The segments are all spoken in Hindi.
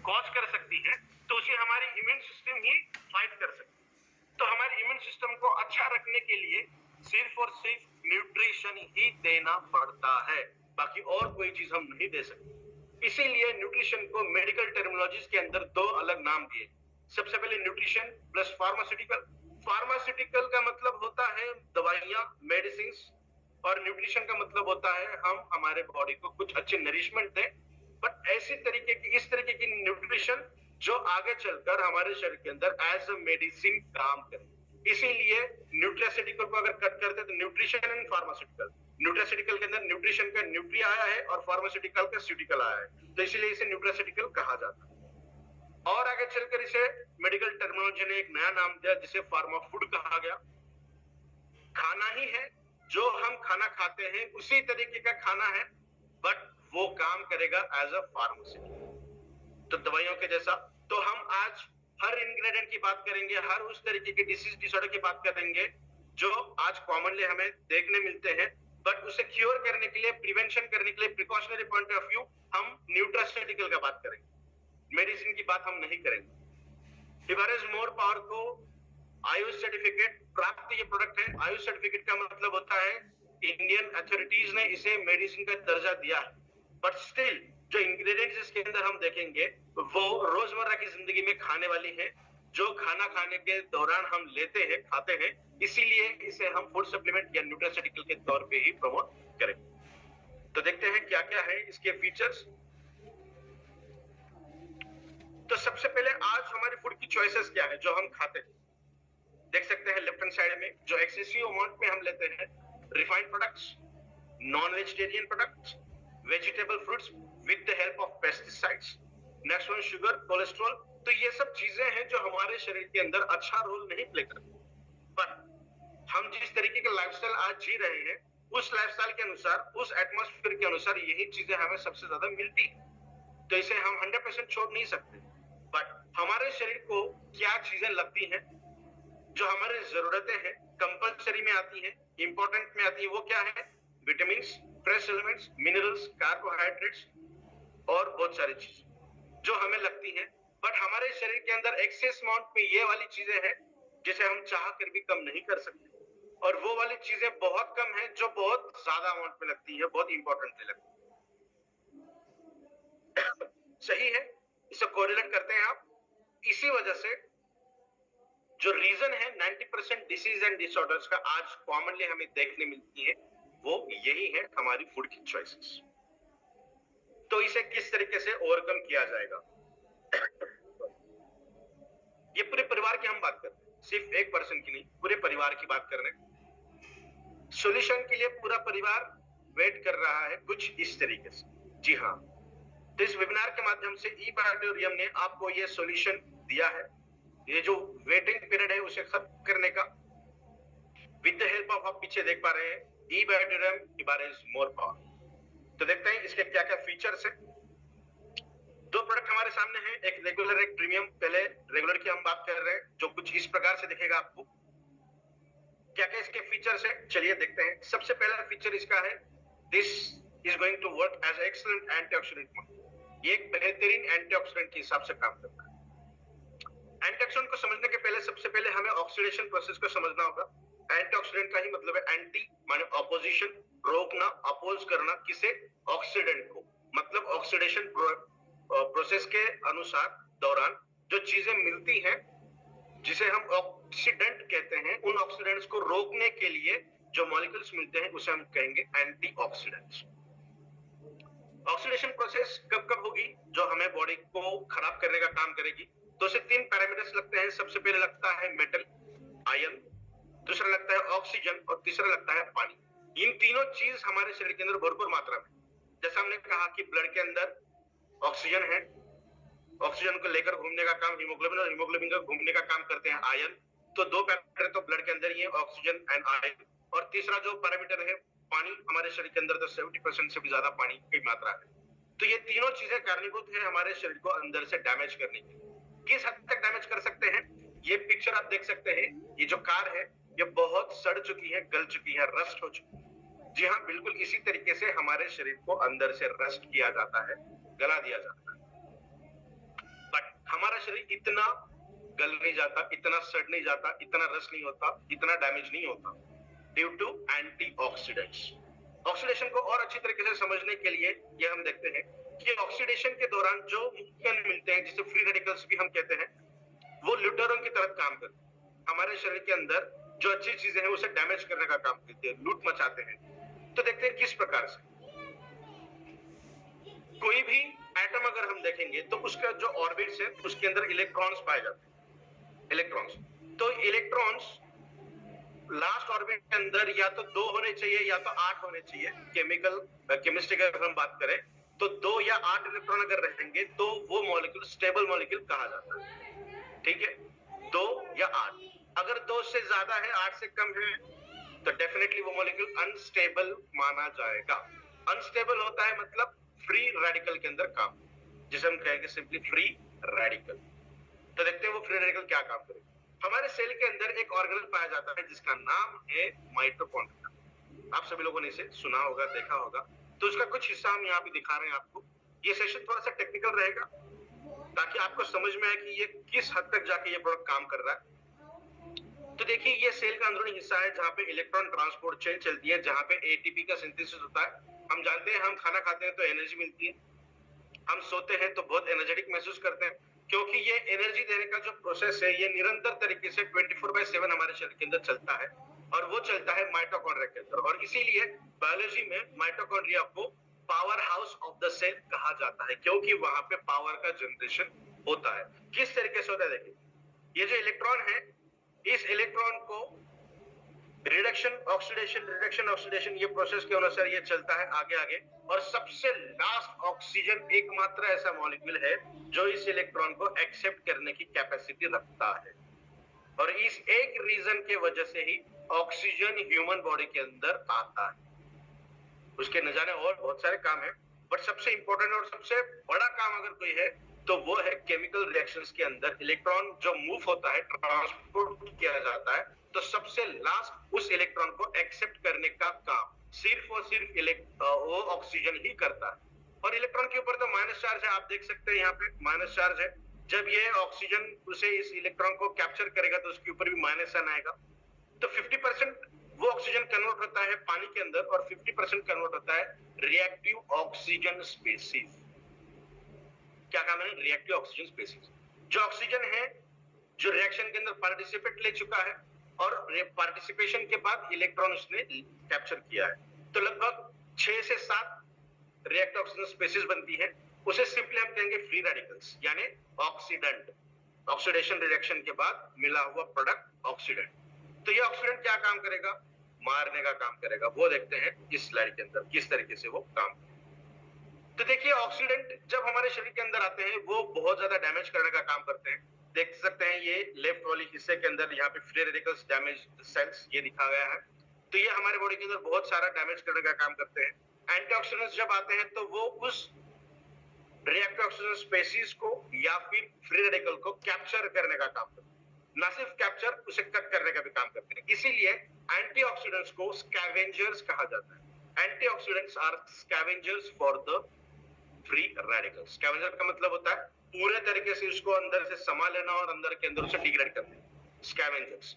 कॉज कर सकती है, तो उसे हमारी इम्यून सिस्टम ही फाइट कर सकती है। तो हमारे इम्यून सिस्टम को अच्छा रखने के लिए सिर्फ और सिर्फ न्यूट्रिशन ही देना पड़ता है, बाकी और कोई चीज हम नहीं दे सकते। इसीलिए न्यूट्रिशन को मेडिकल टर्मिनोलॉजीज के अंदर दो अलग नाम दिए। सबसे पहले न्यूट्रिशन प्लस फार्मास्यूटिकल। फार्मास्यूटिकल का मतलब होता है दवाइयां, मेडिसिन, और न्यूट्रिशन का मतलब होता है हम हमारे बॉडी को कुछ अच्छे नरिशमेंट दें, बट इस तरीके की न्यूट्रिशन जो आगे चलकर हमारे शरीर के अंदर एज अ मेडिसिन काम करे। इसीलिए न्यूट्रास्यूटिकल को अगर कट करते तो न्यूट्रिशन एंड फार्मास्यूटिकल, न्यूट्रास्यूटिकल के अंदर न्यूट्रिशन का न्यूट्री आया है और फार्मास्यूटिकल का स्यूटिकल आया है, तो इसीलिए इसे न्यूट्रास्यूटिकल कहा जाता है। और आगे चलकर इसे मेडिकल टर्मिनोलॉजी ने एक नया नाम दिया जिसे फार्मा फूड कहा गया। खाना ही है, जो हम खाना खाते हैं उसी तरीके का खाना है, बट वो काम करेगा एज अ फार्मास्यूटिकल, तो दवाइयों के जैसा। तो हम आज हर इंग्रेडिएंट की बात करेंगे, हर उस तरीके के डिसीज डिसऑर्डर की बात करेंगे जो आज कॉमनली हमें देखने मिलते हैं, बट उसे क्योर करने के लिए, प्रिवेंशन करने के लिए, प्रिकॉशनरी पॉइंट ऑफ व्यू हम न्यूट्रास्यूटिकल का बात करेंगे, मेडिसिन की बात हम नहीं करेंगे। एवरेज मोर पावर को आयुष सर्टिफिकेट प्राप्त ये प्रोडक्ट है। आयुष सर्टिफिकेट का मतलब होता है इंडियन अथॉरिटीज ने इसे मेडिसिन का दर्जा दिया है, बट स्टिल जो इंग्रेडिएंट्स इसके अंदर हम देखेंगे वो रोजमर्रा की जिंदगी में खाने वाली है, जो खाना खाने के दौरान हम लेते हैं, खाते हैं, इसीलिए इसे हम फूड सप्लीमेंट या न्यूट्रास्यूटिकल के तौर पे ही प्रमोट करेंगे। तो देखते हैं क्या क्या है इसके फीचर्स। तो सबसे पहले आज हमारी फूड की चॉइसेस क्या है जो हम खाते हैं, देख सकते हैं लेफ्ट हैंड साइड में जो एक्सेसिव अमाउंट में हम लेते हैं refined products, non vegetarian products, vegetable fruits with the help of pesticides, next one sugar, cholesterol. तो ये सब चीजें हैं जो हमारे शरीर के अंदर अच्छा रोल नहीं प्ले करती, पर हम जिस तरीके का लाइफस्टाइल आज जी रहे हैं उस लाइफस्टाइल के अनुसार, उस एटमॉस्फेयर के अनुसार यही चीजें हमें सबसे ज्यादा मिलती है, तो इसे हम 100% छोड़ नहीं सकते। बट हमारे शरीर को क्या चीजें लगती हैं जो हमारी जरूरतें हैं, कंपल्सरी में आती है, इंपॉर्टेंट में आती है, वो क्या है? Vitamin, fresh elements, minerals, carbohydrates और बहुत सारी चीजें जो हमें लगती हैं, बट हमारे शरीर के अंदर एक्सेस अमाउंट में ये वाली चीजें हैं जिसे हम चाह कर भी कम नहीं कर सकते, और वो वाली चीजें बहुत कम है जो बहुत ज्यादा अमाउंट में लगती है, बहुत इंपॉर्टेंटली लगती है। सही है, इसे कोरिलेट करते हैं आप। इसी वजह से जो रीजन है 90% डिसीज एंड डिसऑर्डर्स का आज कॉमनली हमें देखने मिलती है, वो यही है हमारी फूड की चॉइसेस। तो इसे किस तरीके से ओवरकम किया जाएगा? ये पूरे परिवार की हम बात कर रहे हैं, सिर्फ एक पर्सन की नहीं, पूरे परिवार की बात कर रहे हैं। सॉल्यूशन के लिए पूरा परिवार वेट कर रहा है कुछ इस तरीके से। जी हाँ, तो इस वेबिनार के माध्यम से ई बायोटेरियम ने आपको ये सॉल्यूशन दिया है, ये जो वेटिंग पीरियड है उसे खत्म करने का, विद द हेल्प ऑफ, आप पीछे देख पा रहे हैं, ई बायोटेरियम इज मोर पावर। तो देखते हैं इसके क्या क्या फीचर्स है। दो प्रोडक्ट हमारे सामने हैं, एक रेगुलर, एक प्रीमियम। पहले रेगुलर की हम बात कर रहे हैं, जो कुछ इस प्रकार से दिखेगा आपको। क्या क्या इसके फीचर्स है, चलिए देखते हैं। सबसे पहला फीचर इसका है, this is going to work as excellent antioxidant. ये एक बेहतरीन एंटीऑक्सीडेंट के हिसाब से काम करता है। एंटीऑक्सीडेंट को समझने के पहले सबसे पहले हमें ऑक्सीडेशन प्रोसेस को समझना होगा। एंटीऑक्सीडेंट का ही मतलब है एंटी माने ऑपोजिशन, रोकना, अपोज करना, किसे? ऑक्सीडेंट को। मतलब ऑक्सीडेशन प्रोसेस के अनुसार दौरान जो चीजें मिलती हैं जिसे हम ऑक्सीडेंट कहते हैं, उन ऑक्सीडेंट्स को रोकने के लिए जो मॉलिक्यूल्स मिलते हैं उसे हम कहेंगे एंटीऑक्सीडेंट्स। ऑक्सीडेशन प्रोसेस कब कब होगी? जो हमें बॉडी को खराब करने का काम करेगी। तो उसे तीन पैरामीटर्स लगते हैं। सबसे पहले लगता है मेटल, आयन, दूसरा लगता है ऑक्सीजन और तीसरा लगता है पानी। इन तीनों चीज हमारे शरीर के अंदर भरपूर मात्रा में, जैसा हमने कहा कि ब्लड के अंदर ऑक्सीजन है, ऑक्सीजन को लेकर घूमने का काम हीमोग्लोबिन, और हीमोग्लोबिन का घूमने का काम करते हैं आयन। तो दो पैरामीटर तो ब्लड के अंदर ही है, ऑक्सीजन एंड आयन। और तीसरा जो पैरामीटर है पानी, हमारे शरीर के अंदर तो 70% से भी ज्यादा पानी की मात्रा है। तो ये तीनों चीजें कारणीभूत है हमारे शरीर को अंदर से डैमेज करने की। किस हद तक डैमेज कर सकते हैं? ये पिक्चर आप देख सकते हैं, ये जो कार है ये बहुत सड़ चुकी है, गल चुकी है, रस्ट हो चुकी है। जी हाँ, बिल्कुल इसी तरीके से हमारे शरीर को अंदर से रस्ट किया जाता है, गला दिया जाता है। शरीर इतना गल नहीं जाता, इतना सड़ नहीं जाता, इतना रस नहीं होता, इतना डैमेज नहीं होता, ड्यू टू एंटीऑक्सीडेंट्स। ऑक्सीडेशन को और अच्छी तरीके से समझने के लिए ये हम देखते हैं कि ऑक्सीडेशन के दौरान जो मुख्य मिलते हैं, जिसे फ्री रेडिकल्स भी हम कहते हैं, वो ल्यूटेरॉन की तरह काम करते हैं। हमारे शरीर के अंदर जो अच्छी चीजें हैं उसे डैमेज करने का काम करते हैं, लूट मचाते हैं। तो देखते हैं किस प्रकार से। कोई भी एटम अगर हम देखेंगे तो उसका जो ऑर्बिट्स है उसके अंदर इलेक्ट्रॉन्स पाए जाते हैं, इलेक्ट्रॉन्स। तो इलेक्ट्रॉन्स लास्ट ऑर्बिट के अंदर या तो 2 होने चाहिए या तो 8 होने चाहिए। केमिस्ट्री की अगर हम बात करें तो 2 या 8 इलेक्ट्रॉन अगर रहेंगे तो वो मॉलिक्यूल स्टेबल मॉलिक्यूल कहा जाता है। ठीक है, 2 या 8। अगर 2 से ज्यादा है, 8 से कम है, तो डेफिनेटली वो मॉलिक्यूल अनस्टेबल माना जाएगा। अनस्टेबल होता है मतलब फ्री रेडिकल के अंदर काम, जिसे हम कहेंगे सिंपली फ्री रेडिकल। तो देखते हैं वो फ्री रेडिकल क्या काम करेगा। हमारे सेल के अंदर एक ऑर्गेनल पाया जाता है जिसका नाम है माइटोकॉन्ड्रिया। आप सभी लोगों ने इसे सुना होगा, देखा होगा। तो उसका कुछ हिस्सा हम यहाँ पे दिखा रहे हैं आपको। ये सेशन थोड़ा सा टेक्निकल रहेगा ताकि आपको समझ में आए कि ये किस हद तक जाके ये प्रोडक्ट काम कर रहा है। तो देखिए, ये सेल का अंदरूनी हिस्सा है जहाँ पे इलेक्ट्रॉन ट्रांसपोर्ट चेन चलती है, जहाँ पे एटीपी का सिंथेसिस होता है। हम जानते हैं हम खाना खाते हैं तो एनर्जी मिलती है, हम सोते हैं तो बहुत एनर्जेटिक महसूस करते हैं, क्योंकि ये एनर्जी देने का जो प्रोसेस है ये निरंतर तरीके से 24/7 हमारे शरीर के अंदर चलता है, और वो चलता है माइटोकॉन्ड्रिया के अंदर। और इसीलिए बायोलॉजी में माइटोकॉन्ड्रिया को power house of the cell कहा जाता है, क्योंकि वहां पे पावर का जनरेशन होता है। किस तरीके से होता है देखिए, ये जो इलेक्ट्रॉन है, इस इलेक्ट्रॉन को रिडक्शन ऑक्सीडेशन ये प्रोसेस के अनुसार ये चलता है आगे आगे, और सबसे लास्ट ऑक्सीजन एकमात्र ऐसा मॉलिक्यूल है जो इस इलेक्ट्रॉन को एक्सेप्ट करने की कैपेसिटी रखता है। और इस एक रीजन के वजह से ही ऑक्सीजन ह्यूमन बॉडी के अंदर आता है। उसके न जाने और बहुत सारे काम है, बट सबसे इंपॉर्टेंट और सबसे बड़ा काम अगर कोई है तो वो है केमिकल रिएक्शंस के अंदर इलेक्ट्रॉन जो मूव होता है, ट्रांसपोर्ट किया जाता है, तो सबसे लास्ट उस इलेक्ट्रॉन को एक्सेप्ट करने का काम सिर्फ और सिर्फ वो ऑक्सीजन ही करता है। और इलेक्ट्रॉन के ऊपर तो माइनस चार्ज है, आप देख सकते हैं यहाँ पे माइनस चार्ज है। जब ये ऑक्सीजन उसे इस इलेक्ट्रॉन को कैप्चर करेगा तो उसके ऊपर भी माइनस साइन आएगा। तो 50% वो ऑक्सीजन कन्वर्ट होता है पानी के अंदर, और 50% कन्वर्ट होता है रिएक्टिव ऑक्सीजन स्पीसीज। क्या काम है? Reactive oxygen species. जो ऑक्सीजन है जो रिएक्शन के अंदर पार्टिसिपेट ले चुका है, और पार्टिसिपेशन के बाद इलेक्ट्रॉन उसने कैप्चर किया है, तो लगभग 6 से 7 रिएक्टिव ऑक्सीजन स्पीसीज बनती है। उसे सिंपली हम कहेंगे फ्री रेडिकल्स, यानी ऑक्सीडेंट। ऑक्सीडेशन रिएक्शन के बाद मिला हुआ प्रोडक्ट ऑक्सीडेंट। तो ये ऑक्सीडेंट क्या काम करेगा? मारने का काम करेगा। वो देखते हैं इस स्लाइड के अंदर किस तरीके से वो काम करेगा। तो देखिए, ऑक्सीडेंट जब हमारे शरीर के अंदर आते हैं वो बहुत ज्यादा डैमेज करने का काम करते हैं। देख सकते हैं ये लेफ्ट वाली हिस्से के अंदर यहाँ पे फ्री रेडिकल्स डैमेज सेल्स ये दिखा गया है। तो ये हमारे बॉडी के अंदर बहुत सारा डैमेज करने का काम करते हैं। एंटीऑक्सीडेंट्स जब आते हैं तो वो उस रिएक्टिव ऑक्सीजन स्पीसीज को या फिर फ्री रेडिकल को कैप्चर करने का काम करते हैं। ना सिर्फ कैप्चर, उसे कट करने का भी काम करते हैं। इसीलिए एंटीऑक्सीडेंट्स को स्कैवेंजर्स कहा जाता है। Antioxidants are scavengers for the free radicals. Scavenger का मतलब होता है पूरे तरीके से उसको अंदर से समा लेना और अंदर के अंदर उसे डिग्रेड कर देना, स्कैवेंजर्स।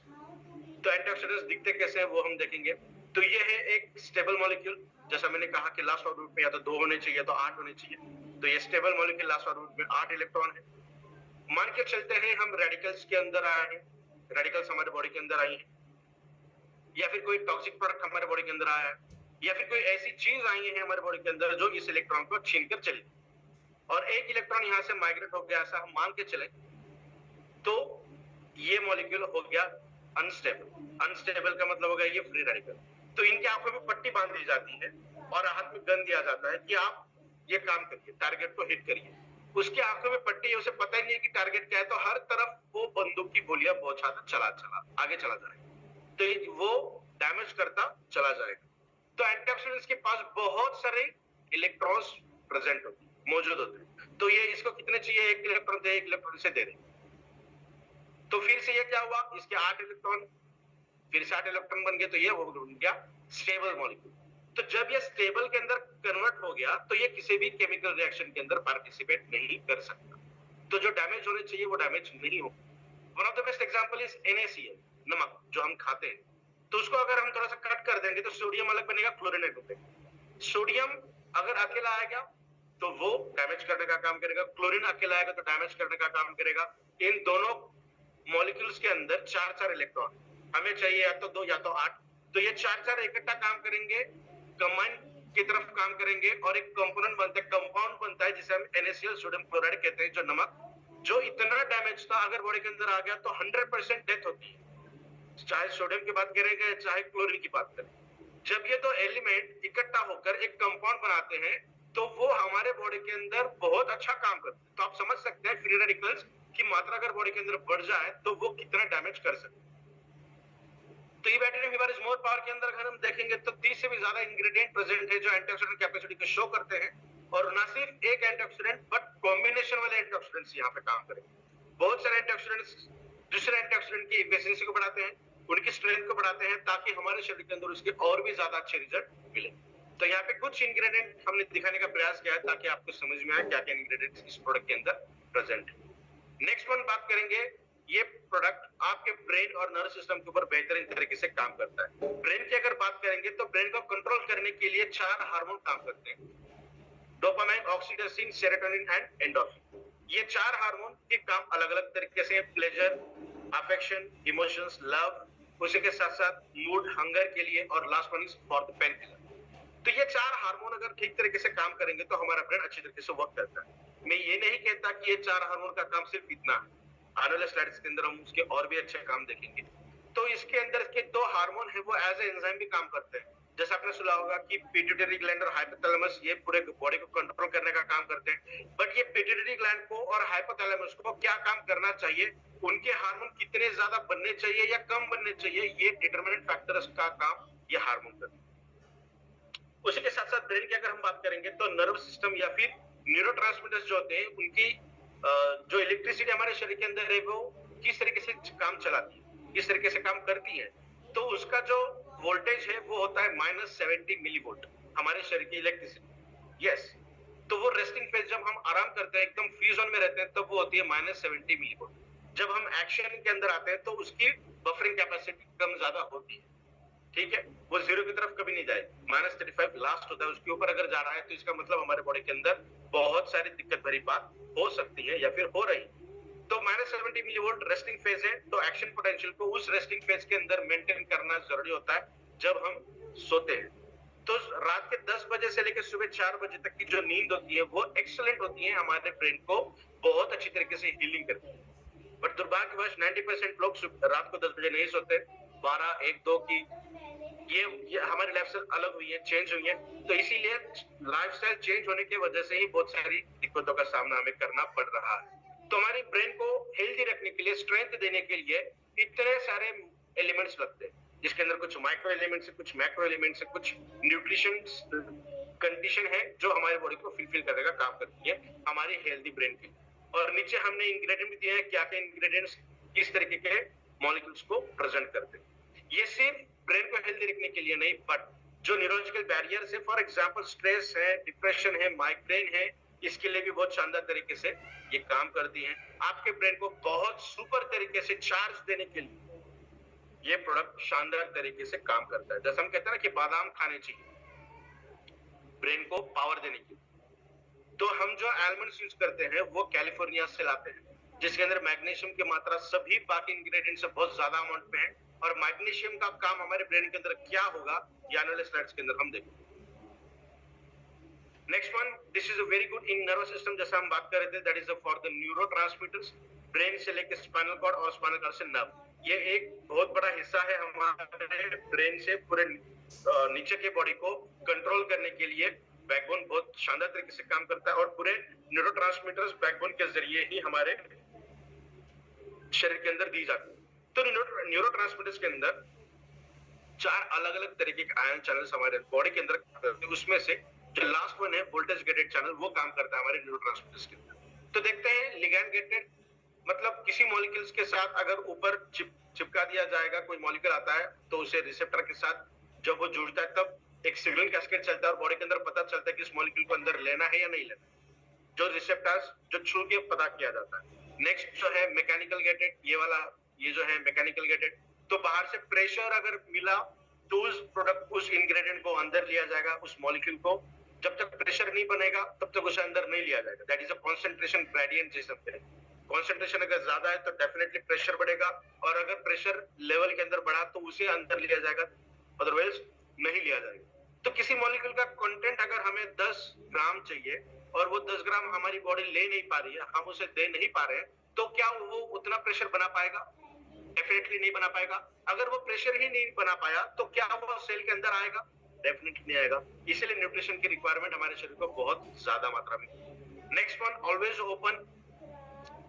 तो एंटीऑक्सीडेंट्स दिखते कैसे हैं वो हम देखेंगे। तो ये है एक स्टेबल मॉलिक्यूल, जैसा मैंने कहा कि लास्ट ऑर्बिट में या तो 2 होने चाहिए या तो 8 होने चाहिए। तो ये स्टेबल मॉलिक्यूल लास्ट ऑर्बिट में 8 इलेक्ट्रॉन है। मान के चलते हैं हम रेडिकल्स के अंदर आए हैं, रेडिकल्स हमारे बॉडी के अंदर आई है, या फिर कोई टॉक्सिक प्रोडक्ट हमारे बॉडी के अंदर आया है, या फिर कोई ऐसी चीज आई है हमारे बॉडी के अंदर जो इस इलेक्ट्रॉन को छीनकर चली, और एक इलेक्ट्रॉन यहां से माइग्रेट हो गया, ऐसा हम मान के चले, तो ये मॉलिक्यूल हो गया अनस्टेबल। अनस्टेबल का मतलब हो गया ये फ्री रेडिकल। तो इनकी आंखों में पट्टी बांध दी जाती है और हाथ में गन दिया जाता है कि आप ये काम करिए, टारगेट को हिट करिए। उसकी आंखों में पट्टी है, उसे पता ही नहीं है कि टारगेट क्या है, तो हर तरफ वो बंदूक की गोलियां बौछाता चला आगे चला जाएगा, तो वो डैमेज करता चला जाएगा। तो एंटीऑक्सीडेंट्स के पास बहुत सारे इलेक्ट्रॉन्स प्रेजेंट होते हैं, मौजूद होते हैं। तो ये इसको कितने चाहिए? एक इलेक्ट्रॉन दे, एक इलेक्ट्रॉन से दे दें। तो फिर से ये क्या हुआ? इसके 8 इलेक्ट्रॉन, फिर से 8 इलेक्ट्रॉन बन गए, तो ये बन गया स्टेबल मॉलिक्यूल। तो जब ये स्टेबल के अंदर कन्वर्ट हो गया तो ये किसी भी केमिकल रिएक्शन के अंदर पार्टिसिपेट नहीं कर सकता। तो जो डैमेज होने चाहिए वो डैमेज नहीं हो। One of the best example is NaCl, नमक जो हम खाते हैं, तो उसको अगर हम थोड़ा सा कट कर देंगे तो सोडियम अलग बनेगा, क्लोरीन अलग बनेगा। सोडियम अगर अकेला आएगा तो वो डैमेज करने का काम करेगा, क्लोरीन अकेला आएगा तो डैमेज करने का काम करेगा। इन दोनों मॉलिक्यूल्स के अंदर 4-4 इलेक्ट्रॉन, हमें चाहिए या तो 2 या तो 8, तो ये 4-4 इकट्ठा काम करेंगे, कंबाइन की तरफ काम करेंगे और एक कंपोनेंट बनता है, कंपाउंड बनता है जिसे हम NaCl सोडियम क्लोराइड कहते हैं, जो नमक, जो इतना डैमेज था अगर बॉडी के अंदर आ गया तो 100% डेथ होती है, चाहे सोडियम की बात करेंगे चाहे क्लोरीन की बात करें। जब ये दो एलिमेंट इकट्ठा होकर एक कंपाउंड बनाते हैं तो वो हमारे बॉडी के अंदर बहुत अच्छा काम करते हैं। तो आप समझ सकते हैं फ्री रेडिकल्स की मात्रा अगर बॉडी के अंदर बढ़ जाए तो वो कितना डैमेज कर सकते हैं। तो इवेटिनिब फीवर इज मोर पावर के अंदर अगर हम देखेंगे तो 30 से भी ज्यादा इंग्रेडिएंट प्रेजेंट है जो एंटीऑक्सीडेंट कैपेसिटी को शो करते हैं, और ना सिर्फ एक एंटीऑक्सीडेंट बट कॉम्बिनेशन वाले एंटीऑक्सीडेंट्स यहाँ पे काम करेंगे। बहुत सारे एंटीऑक्सीडेंट्स दूसरे एंटीऑक्सीडेंट की एफिशिएंसी को बढ़ाते हैं, उनकी स्ट्रेंथ को बढ़ाते हैं, ताकि हमारे शरीर के अंदर उसके और भी ज्यादा अच्छे रिजल्ट मिले। तो यहाँ पे कुछ इंग्रेडिएंट हमने दिखाने का प्रयास किया है ताकि आपको समझ में आए क्या क्या इंग्रेडिएंट्स इस प्रोडक्ट के अंदर प्रेजेंट है। नेक्स्ट वन बात करेंगे, ये प्रोडक्ट आपके ब्रेन और नर्व सिस्टम के ऊपर बेहतरीन तरीके से काम करता है। ब्रेन की अगर बात करेंगे तो ब्रेन को कंट्रोल करने के लिए 4 हार्मोन काम करते हैं, dopamine, oxytocin, serotonin and endorphin. ये 4 हार्मोन के काम अलग अलग तरीके से, प्लेजर, अफेक्शन, इमोशंस, लव, उसी के साथ साथ मूड, हंगर के लिए, और last one is for the pain killer. तो ये 4 हार्मोन अगर ठीक तरीके से काम करेंगे तो हमारा ब्रेन अच्छी तरीके से वर्क करता है। मैं ये नहीं कहता कि ये 4 हार्मोन का काम सिर्फ इतना है, आने वाले स्लाइड्स के अंदर हम उसके और भी अच्छे काम देखेंगे। तो इसके अंदर के 2 हार्मोन है वो एज ए एंजाइम भी काम करते हैं। जैसा आपने सुना होगा कि पिट्यूटरी ग्लैंड और हाइपोथैलेमस ये पूरे बॉडी को कंट्रोल करने का काम करते हैं, बट ये पिट्यूटरी ग्लैंड को और हाइपोथैलेमस को क्या काम करना चाहिए, उनके हार्मोन कितने ज्यादा बनने चाहिए या कम बनने चाहिए, ये डिटरमिनेंट फैक्टर्स का काम ये हार्मोन करते हैं। उसी के साथ साथ ब्रेन की अगर हम बात करेंगे तो नर्व सिस्टम या फिर न्यूरोट्रांसमीटर्स जो होते हैं उनकी जो इलेक्ट्रिसिटी हमारे शरीर के अंदर है वो किस तरीके से काम चलाती है, किस तरीके से काम करती है, तो उसका जो वोल्टेज है वो होता है -70 मिलीवोल्ट हमारे शरीर की इलेक्ट्रिसिटी। यस, तो वो रेस्टिंग फेज जब हम आराम करते हैं, एकदम फ्री जोन में रहते हैं, तब वो होती है -70 मिलीवोल्ट। जब हम एक्शन के अंदर आते हैं तो उसकी बफरिंग कैपेसिटी कम ज्यादा होती है, ठीक है, वो 0 की तरफ कभी नहीं जाएगी, -35 लास्ट होता है, उसके ऊपर अगर जा रहा है तो इसका मतलब हमारे बॉडी के अंदर बहुत सारी दिक्कत भरी बात हो सकती है या फिर हो रही। तो -70 मिलीवोल्ट रेस्टिंग फेज है, तो एक्शन पोटेंशियल को उस रेस्टिंग फेज के अंदर मेंटेन करना जरूरी होता है जब हम सोते हैं। तो रात के 10 बजे से लेकर सुबह 4 बजे तक की जो नींद होती है वो एक्सीलेंट होती है, हमारे ब्रेन को बहुत अच्छी तरीके से हीलिंग करती है। बट दुर्भाग्यवश 90% लोग रात को 10 बजे नहीं सोते, 12, 1, 2 की ये हमारी लाइफस्टाइल अलग हुई है, चेंज हुई है, तो इसीलिए लाइफस्टाइल चेंज होने की वजह से ही बहुत सारी दिक्कतों का सामना हमें करना पड़ रहा है। तो हमारी ब्रेन को हेल्दी रखने के लिए, स्ट्रेंथ देने के लिए इतने सारे एलिमेंट्स लगते हैं, जिसके अंदर कुछ माइक्रो एलिमेंट्स है, कुछ मैक्रो एलिमेंट्स है, कुछ न्यूट्रिशन कंडीशन है जो हमारे बॉडी को फुलफिल करने का काम करती है हमारी हेल्दी ब्रेन की। और नीचे हमने इंग्रेडिएंट भी दिए हैं, क्या क्या इंग्रेडिएंट्स किस तरीके के मॉलिक्यूल्स को प्रेजेंट करते हैं। ये सिर्फ ब्रेन को हेल्दी रखने के लिए नहीं, बट जो न्यूरोलॉजिकल बैरियर्स है, फॉर एग्जांपल स्ट्रेस है, डिप्रेशन है, माइग्रेन है, इसके लिए भी बहुत शानदार तरीके से ये काम करती हैं। आपके ब्रेन को बहुत सुपर तरीके से चार्ज देने के लिए ये प्रोडक्ट शानदार तरीके से काम करता है। जैसे हम कहते हैं ना कि बादाम खाने चाहिए ब्रेन को पावर देने के लिए, तो हम जो आलमंड्स यूज करते हैं वो कैलिफोर्निया से लाते हैं, जिसके अंदर मैग्नीशियम की मात्रा सभी बाकी इंग्रेडिएंट से बहुत ज्यादा अमाउंट में है। और मैग्नीशियम का काम हमारे ब्रेन के अंदर क्या होगा ये आने वाले स्लाइड्स के अंदर हम देखेंगे। Next one, this is a very good in nervous system, जैसा हम बात कर रहे थे, that is for the neurotransmitters, brain से लेकर स्पाइनल कॉर्ड और स्पाइनल कॉर्ड से नर्व। ये एक बहुत बड़ा हिस्सा है हमारे ब्रेन से पूरे नीचे के बॉडी को कंट्रोल करने के लिए। बैकबोन बहुत शानदार तरीके से काम करता है और पूरे न्यूरोट्रांसमीटर्स बैकबोन के जरिए ही हमारे शरीर के अंदर दी जाती है। तो न्यूरोट्रांसमीटर्स के अंदर 4 अलग अलग तरीके के आयन चैनल्स हमारे बॉडी के अंदर, उसमें से जो लास्ट वन है वोल्टेज गेटेड चैनल, वो काम करता है हमारे न्यूरोट्रांसमीटर्स के अंदर। तो देखते हैं लिगैंड गेटेड मतलब किसी मॉलिक्यूल्स के साथ अगर ऊपर चिपका दिया जाएगा, कोई मॉलिक्यूल आता है तो उसे रिसेप्टर के साथ जब वो जुड़ता है तब एक सिग्नल कैस्केड चलता है और बॉडी के अंदर पता चलता है कि इस मॉलिक्यूल को अंदर लेना है या नहीं लेना। जो रिसेप्टर्स जो छू के पता किया जाता है। नेक्स्ट जो है मैकेनिकल गेटेड, ये वाला, ये जो है मैकेनिकल गेटेड, तो बाहर से प्रेशर अगर मिला तो उस प्रोडक्ट, उस इंग्रेडिएंट को अंदर लिया जाएगा, उस मॉलिक्यूल को। जब तक प्रेशर नहीं बनेगा तब तक उसे अंदर नहीं लिया जाएगा। That is a concentration gradient जिसे हम कहेंगे। कॉन्सेंट्रेशन अगर ज्यादा है तो डेफिनेटली प्रेशर बढ़ेगा, और अगर प्रेशर लेवल के अंदर बढ़ा तो उसे अंदर लिया जाएगा, अदरवाइज नहीं लिया जाएगा। तो किसी मॉलिक्यूल का कंटेंट अगर हमें 10 ग्राम चाहिए और वो 10 ग्राम हमारी बॉडी ले नहीं पा रही है, हम उसे दे नहीं पा रहे हैं, तो क्या वो उतना प्रेशर बना पाएगा? डेफिनेटली नहीं बना पाएगा। अगर वो प्रेशर ही नहीं बना पाया तो क्या वो सेल के अंदर आएगा? डेफिनेटली नहीं आएगा। इसीलिए न्यूट्रिशन की रिक्वायरमेंट हमारे शरीर को बहुत ज्यादा मात्रा में। Next one, always open.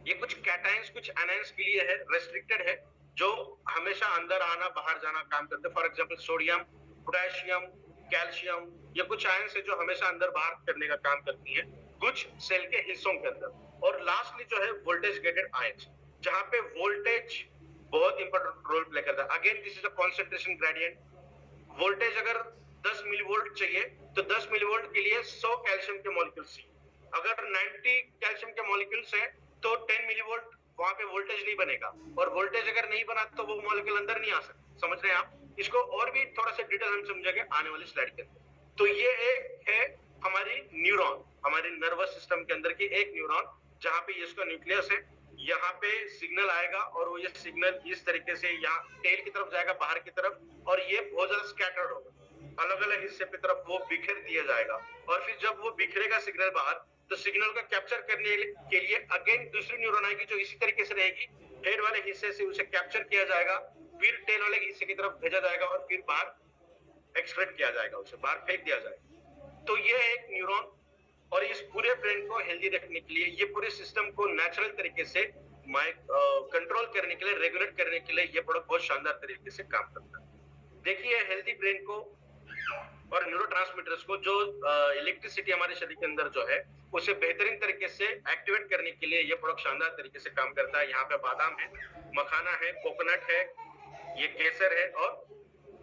ये कुछ कैटायंस कुछ एनायंस के लिए है, रेस्ट्रिक्टेड है, जो हमेशा अंदर आना बाहर जाना काम करते हैं। For example sodium, potassium, calcium, ये कुछ आयंस है जो हमेशा अंदर बाहर करने का काम करती है कुछ सेल के हिस्सों के अंदर। और लास्टली जो है वोल्टेज गेटेड आयंस, जहां पे वोल्टेज बहुत इंपॉर्टेंट रोल प्ले करता है। Again this is a concentration gradient. Voltage अगर 10 मिलीवोल्ट चाहिए तो 10 मिलीवोल्ट के लिए 100 कैल्शियम के मॉलिक्यूल्स चाहिए। अगर 90 कैल्शियम के मॉलिक्यूल्स है तो 10 मिलीवोल्ट वहां पे वोल्टेज नहीं बनेगा, और वोल्टेज अगर नहीं बना तो वो मॉलिक्यूल अंदर नहीं आ सकता। समझ रहे हैं आप? इसको और भी थोड़ा सा डिटेल हम समझेंगे आने वाली स्लाइड के अंदर। तो ये एक है हमारी न्यूरॉन, हमारे नर्वस सिस्टम के अंदर की एक न्यूरॉन, जहां पे इसका न्यूक्लियस है। यहाँ पे सिग्नल आएगा और वो ये सिग्नल इस तरीके से यहाँ टेल की तरफ जाएगा, बाहर की तरफ, और ये बहुत ज्यादा स्कैटर्ड होगा, अलग अलग हिस्से की तरफ वो बिखेर दिया जाएगा। और फिर जब वो बिखरेगा सिग्नल बाहर, तो सिग्नल को कैप्चर करने के लिए अगेन दूसरी न्यूरॉन आएगी जो इसी तरीके से रहेगी, हेड वाले हिस्से से उसे कैप्चर किया जाएगा, फिर टेल वाले हिस्से की तरफ भेजा जाएगा और फिर बाहर एक्सट्रैक्ट किया जाएगा, उसे बाहर फेंक दिया जाएगा। तो ये एक न्यूरॉन, और इस पूरे ब्रेन को हेल्दी रखने के लिए, ये पूरे सिस्टम को नेचुरल तरीके से कंट्रोल करने के लिए, रेगुलेट करने के लिए ये प्रोडक्ट बहुत शानदार तरीके से काम करता है। देखिए हेल्दी ब्रेन को और न्यूरोट्रांसमीटर्स को, जो इलेक्ट्रिसिटी हमारे शरीर के अंदर जो है उसे बेहतरीन तरीके से एक्टिवेट करने के लिए ये प्रोडक्ट शानदार तरीके से काम करता है। यहाँ पे बादाम है, मखाना है, कोकोनट है, ये केसर है और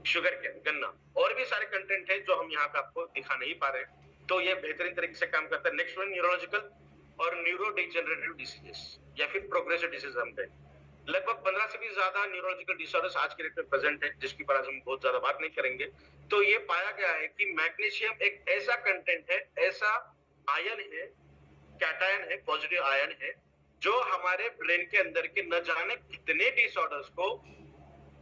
शुगर केन, गन्ना, और भी सारे कंटेंट है जो हम यहाँ पे आपको दिखा नहीं पा रहे। तो ये बेहतरीन तरीके से काम करता है। नेक्स्ट वन, न्यूरोलॉजिकल और न्यूरो डिजेनरेटिव डिसीजेस या फिर प्रोग्रेसिव डिसीज हम कहें। लगभग 15 से भी ज्यादा न्यूरोलॉजिकल डिसऑर्डर्स आज के डेट में प्रेजेंट है, जिसकी पर आज हम बहुत ज्यादा बात नहीं करेंगे। तो ये पाया गया है कि मैग्नीशियम एक ऐसा कंटेंट है, ऐसा आयन है, कैटायन है, पॉजिटिव आयन है, जो हमारे ब्रेन के अंदर के न जाने कितने डिसऑर्डर्स को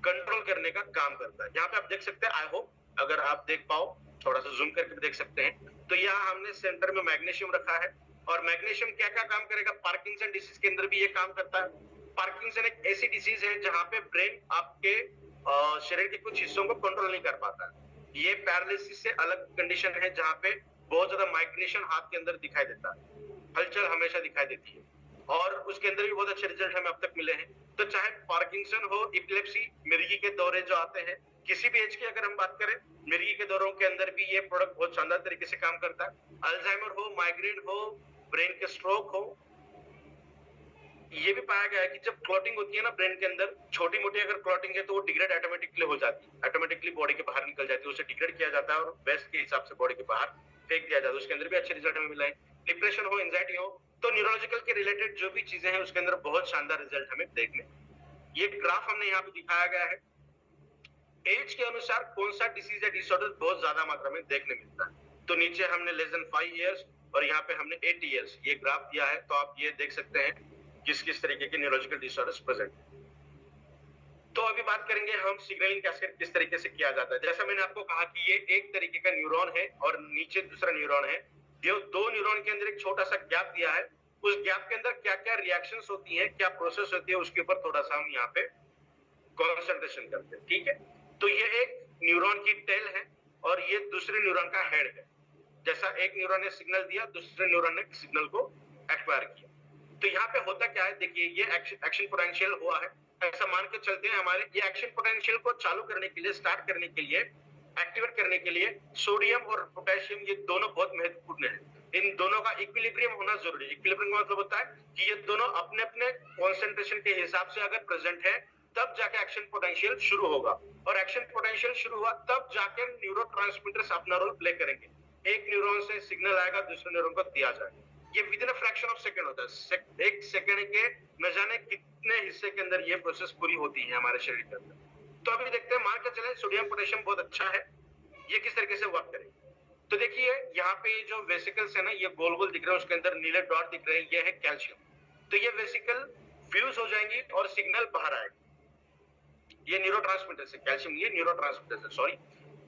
कंट्रोल करने का काम करता है। यहाँ पे आप देख सकते हैं, आई होप अगर आप देख पाओ, थोड़ा सा जूम करके देख सकते हैं। तो यहाँ हमने सेंटर में मैग्नीशियम रखा है, और मैग्नीशियम क्या क्या काम करेगा? पार्किंसन डिसीज के अंदर भी ये काम करता है। पार्किंसन एक ऐसी डिसीज है जहां पे ब्रेन आपके शरीर के कुछ हिस्सों को कंट्रोल नहीं कर पाता है। ये पैरालिसिस से अलग कंडीशन है जहां पे बहुत ज्यादा माइग्रेशन हाथ के अंदर दिखाई देता है, हलचल हमेशा दिखाई देती है, और उसके अंदर भी बहुत अच्छे रिजल्ट हमें अब तक मिले हैं। तो चाहे पार्किंसन हो, इपिलेप्सी, मिर्गी के दौरे जो आते हैं, किसी भी एज की अगर हम बात करें, मिर्गी के दौरों के अंदर भी ये प्रोडक्ट बहुत शानदार तरीके से काम करता है। अल्जाइमर हो, माइग्रेन हो, ब्रेन के स्ट्रोक हो, ये भी पाया गया है कि जब क्लॉटिंग होती है ना ब्रेन के अंदर, छोटी मोटी अगर क्लॉटिंग है तो वो डिग्रेड ऑटोमेटिकली हो जाती है, ऑटोमेटिकली बॉडी के बाहर निकल जाती है, उसे डिग्रेड किया जाता है और वेस्ट के हिसाब से बॉडी के बाहर फेंक दिया जाता है। उसके अंदर भी अच्छे रिजल्ट हमें मिला है। डिप्रेशन हो, एंजाइटी हो, तो न्यूरोलॉजिकल के रिलेटेड जो भी चीजें हैं उसके अंदर बहुत शानदार रिजल्ट हमें देखने। ये ग्राफ हमने यहाँ पे दिखाया गया है, एज के अनुसार कौन सा डिसीज या डिसऑर्डर बहुत ज्यादा मात्रा में देखने मिलता है। तो नीचे हमने लेस देन 5 इयर्स और यहाँ पे हमने 80 इयर्स ये ग्राफ दिया है। तो आप ये देख सकते हैं किस किस तरीके के न्यूरोलॉजिकल डिसऑर्डर्स प्रेजेंट। तो अभी बात करेंगे हम सिग्नलिंग कैस्केड किस तरीके से किया जाता है। जैसा मैंने आपको कहा कि ये एक तरीके का न्यूरॉन है और नीचे दूसरा न्यूरॉन है। ये दो न्यूरॉन के अंदर एक छोटा सा गैप दिया है, उस गैप के अंदर क्या क्या रिएक्शंस होती है, क्या प्रोसेस होती है, उसके ऊपर थोड़ा सा हम यहाँ पे कॉन्सेंट्रेशन करते हैं। ठीक है, तो ये एक न्यूरॉन की टेल है और ये दूसरे न्यूरॉन का हेड है। जैसा एक न्यूरॉन ने सिग्नल दिया, दूसरे न्यूरॉन ने सिग्नल को एक्वायर किया। तो यहाँ पे होता क्या है, देखिए ये एक्शन पोटेंशियल हुआ है, ऐसा मान के चलते हैं। हमारे ये एक्शन पोटेंशियल को चालू करने के लिए, स्टार्ट करने के लिए, एक्टिवेट करने के लिए सोडियम और पोटेशियम ये दोनों बहुत महत्वपूर्ण है। इन दोनों का इक्विलिब्रियम होना जरूरी है। इक्विलिब्रियम का मतलब होता है कि ये दोनों अपने अपने कॉन्सेंट्रेशन के हिसाब से अगर प्रेजेंट है तब जाके एक्शन पोटेंशियल शुरू होगा, और एक्शन पोटेंशियल शुरू हुआ तब जाके न्यूरोट्रांसमीटर्स अपना रोल प्ले करेंगे। एक न्यूरॉन से सिग्नल आएगा, दूसरे न्यूरॉन को दिया जाएगा। ये with in a fraction of second होता है। एक सेकंड के न जाने कितने हिस्से के अंदर ये प्रोसेस पूरी होती है हमारे शरीर के अंदर। तो अभी देखते हैं, मान के चले सोडियम पोटेशियम बहुत अच्छा है, ये किस तरीके से वर्क करेगा। तो देखिए यहाँ पे जो वेसिकल्स है ना, ये गोल गोल दिख रहे हैं, उसके अंदर नीले डॉट दिख रहे हैं, ये है कैल्शियम। तो ये वेसिकल फ्यूज हो जाएंगी और सिग्नल बाहर आएगा। ये न्यूरोट्रांसमीटर है, कैल्शियम ये न्यूरोट्रांसमीटर है, सॉरी।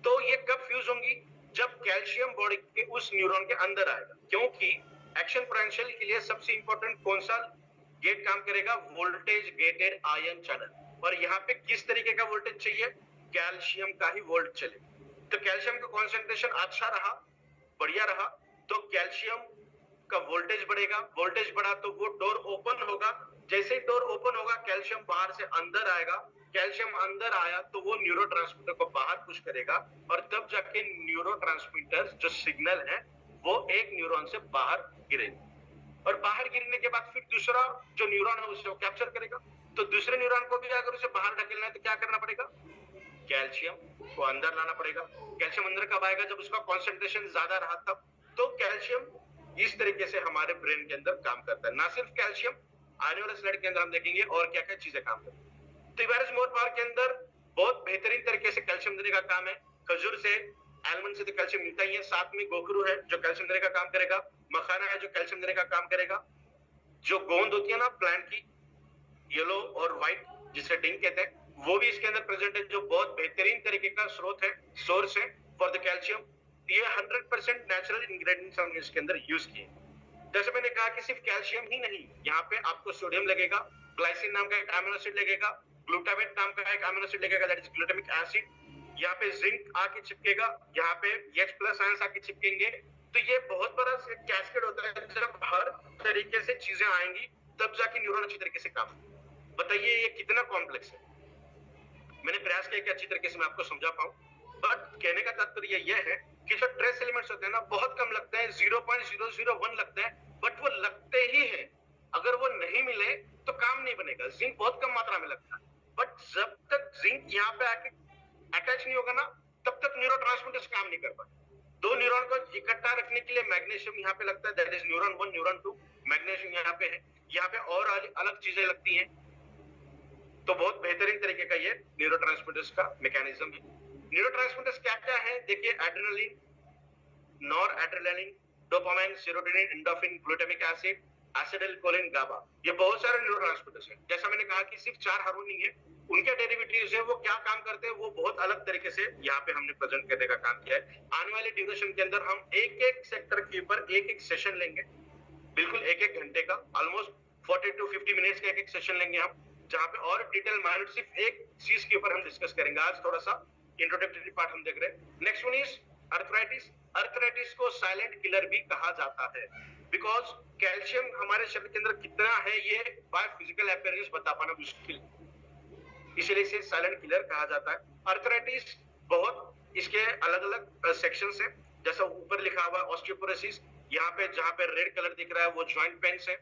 तो ये कब फ्यूज होंगी, जब कैल्शियम बॉडी के उस न्यूरॉन के अंदर आएगा, क्योंकि एक्शन पोटेंशियल के लिए सबसे इंपॉर्टेंट कौन सा गेट काम करेगा, वोल्टेज गेटेड आयन चैनल। और यहाँ पे किस तरीके का वोल्टेज चाहिए, कैल्शियम का ही वोल्ट चले। तो कैल्शियम का कॉन्सेंट्रेशन अच्छा रहा, बढ़िया रहा, तो कैल्शियम का वोल्टेज बढ़ेगा, वोल्टेज बढ़ा तो वो डोर ओपन होगा, जैसे ही डोर ओपन होगा कैल्शियम बाहर से अंदर आएगा, कैल्शियम अंदर आया तो वो न्यूरोट्रांसमीटर को बाहर पुश करेगा, और तब जाके न्यूरोट्रांसमीटर जो सिग्नल है वो एक न्यूरॉन से बाहर गिरेगा, और बाहर गिरने के बाद फिर दूसरा जो न्यूरॉन है उसे कैप्चर करेगा। तो दूसरे न्यूरॉन को भी अगर उसे बाहर ढकेलना है तो क्या करना पड़ेगा, कैल्शियम को अंदर लाना पड़ेगा। कैल्शियम अंदर कब आएगा, जब उसका कॉन्सेंट्रेशन ज्यादा रहा तब। तो कैल्शियम इस तरीके से हमारे ब्रेन के अंदर काम करता है। ना सिर्फ कैल्शियम, आने वाले स्लाइड के अंदर हम देखेंगे और क्या क्या चीजें काम करती है। तो इवारिस मोर पार्क के अंदर बहुत बेहतरीन तरीके से कैल्शियम देने का काम है। खजूर से, आलमंड से तो कैल्शियम मिलता ही है, साथ में गोखरू है जो कैल्शियम देने का काम करेगा, मखाना है जो कैल्शियम देने का काम करेगा, जो गोंद होती है ना प्लांट की, येलो और व्हाइट जिसे डिंक कहते हैं, वो भी इसके अंदर प्रेजेंट है, जो बहुत बेहतरीन तरीके का स्रोत है, सोर्स है फॉर द कैल्शियम। ये 100% नेचुरल इंग्रेडिएंट्स हमने इसके अंदर यूज किए। जैसे मैंने कहा कि सिर्फ कैल्शियम ही नहीं, यहाँ पे आपको सोडियम लगेगा, ग्लाइसिन नाम का एक अमीनो एसिड लगेगा, ग्लूटामेट नाम का एक अमीनो एसिड लगेगा, दैट इज ग्लूटामिक एसिड। यहाँ पे जिंक आके चिपकेगा, यहाँ पे H+ आयंस आके चिपकेंगे। तो ये बहुत बड़ा कैस्केड होता है, जब हर तरीके से चीजें आएंगी तब जाके न्यूरॉन अच्छी तरीके से काम। बताइए ये कितना कॉम्प्लेक्स है। मैंने प्रयास किया कि अच्छी तरीके से मैं आपको समझा पाऊं, बट कहने का तात्पर्य यह है कि जो ट्रेस एलिमेंट्स होते हैं ना, बहुत कम लगते हैं, 0.001 लगते हैं, बट वो लगते ही हैं। अगर वो नहीं मिले तो काम नहीं बनेगा। जिंक बहुत कम मात्रा में लगता है, बट जब तक जिंक यहाँ पे आके अटैच नहीं होगा ना, तब तक न्यूरोट्रांसमीटर्स काम नहीं कर पाते। दो न्यूरॉन को इकट्ठा रखने के लिए मैग्नीशियम यहाँ पे लगता है, that is neuron 1 neuron 2, magnesium यहाँ पे है, यहाँ पे और अलग चीजें लगती हैं। तो बहुत बेहतरीन तरीके का ये न्यूरोट्रांसमीटर्स का मैकेनिज्म है। न्यूरोट्रांसमीटर्स क्या क्या है, देखिए adrenaline, nor adrenaline, dopamine, serotonin, endorphin, glutamic acid, acetylcholine, GABA, ये बहुत सारे न्यूरोट्रांसमीटर्स हैं। जैसा मैंने कहा कि सिर्फ 4 हार्मोन नहीं है, उनके डेरिवेटिव्स है, वो क्या काम करते हैं वो बहुत अलग तरीके से यहाँ पे हमने प्रेजेंट करने का काम किया है। आने वाले ड्यूरेशन के अंदर हम एक एक सेक्टर के ऊपर एक एक सेशन लेंगे, बिल्कुल एक एक घंटे का, ऑलमोस्ट 40 to 50 मिनट्स का एक एक सेशन लेंगे हम, जहां पे और डिटेल माइन्यूट सिर्फ एक चीज के ऊपर हम डिस्कस करेंगे। आज थोड़ा सा इंट्रोडक्टरी पार्ट हम देख रहे हैं। Next one is arthritis. Arthritis को साइलेंट किलर भी कहा जाता है, बिकॉज कैल्शियम हमारे शरीर के अंदर कितना है ये बाय फिजिकल अपीयरेंस बता पाना मुश्किल, इसीलिए इसे साइलेंट किलर कहा जाता है। अर्थराइटिस बहुत इसके अलग अलग सेक्शंस हैं, जैसा ऊपर लिखा हुआ ऑस्टियोपोरोसिस, यहाँ पे जहाँ पे रेड कलर दिख रहा है वो जॉइंट पेन्स है।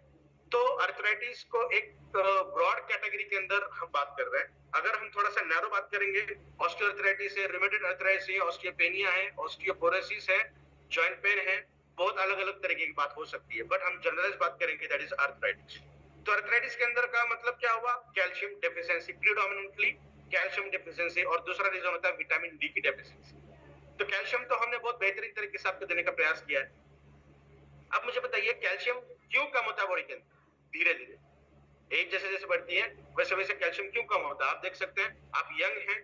तो अर्थराइटिस को एक ब्रॉड कैटेगरी के अंदर हम बात कर रहे हैं। अगर हम थोड़ा सा नैरो बात करेंगे, ऑस्टियोआर्थराइटिस है, रूमेटॉइड अर्थराइटिस है, ऑस्टियोपेनिया है, ऑस्टियोपोरोसिस है, जॉइंट पेन है, बहुत अलग अलग तरीके की बात हो सकती है, बट हम जनरलाइज बात करेंगे, दैट इज अर्थराइटिस। तो अर्थराइटिस के अंदर का मतलब क्या हुआ, calcium deficiency, predominantly calcium deficiency, और दूसरा रीजन होता है विटामिन डी की डेफिशिएंसी। तो कैल्शियम तो हमने बहुत बेहतरीन तरीके से आपको देने का प्रयास किया है। अब मुझे बताइए कैल्शियम क्यों कम होता है बॉडी के अंदर धीरे धीरे, एज जैसे जैसे बढ़ती है वैसे वैसे कैल्शियम क्यों कम होता है। आप देख सकते हैं, आप यंग हैं,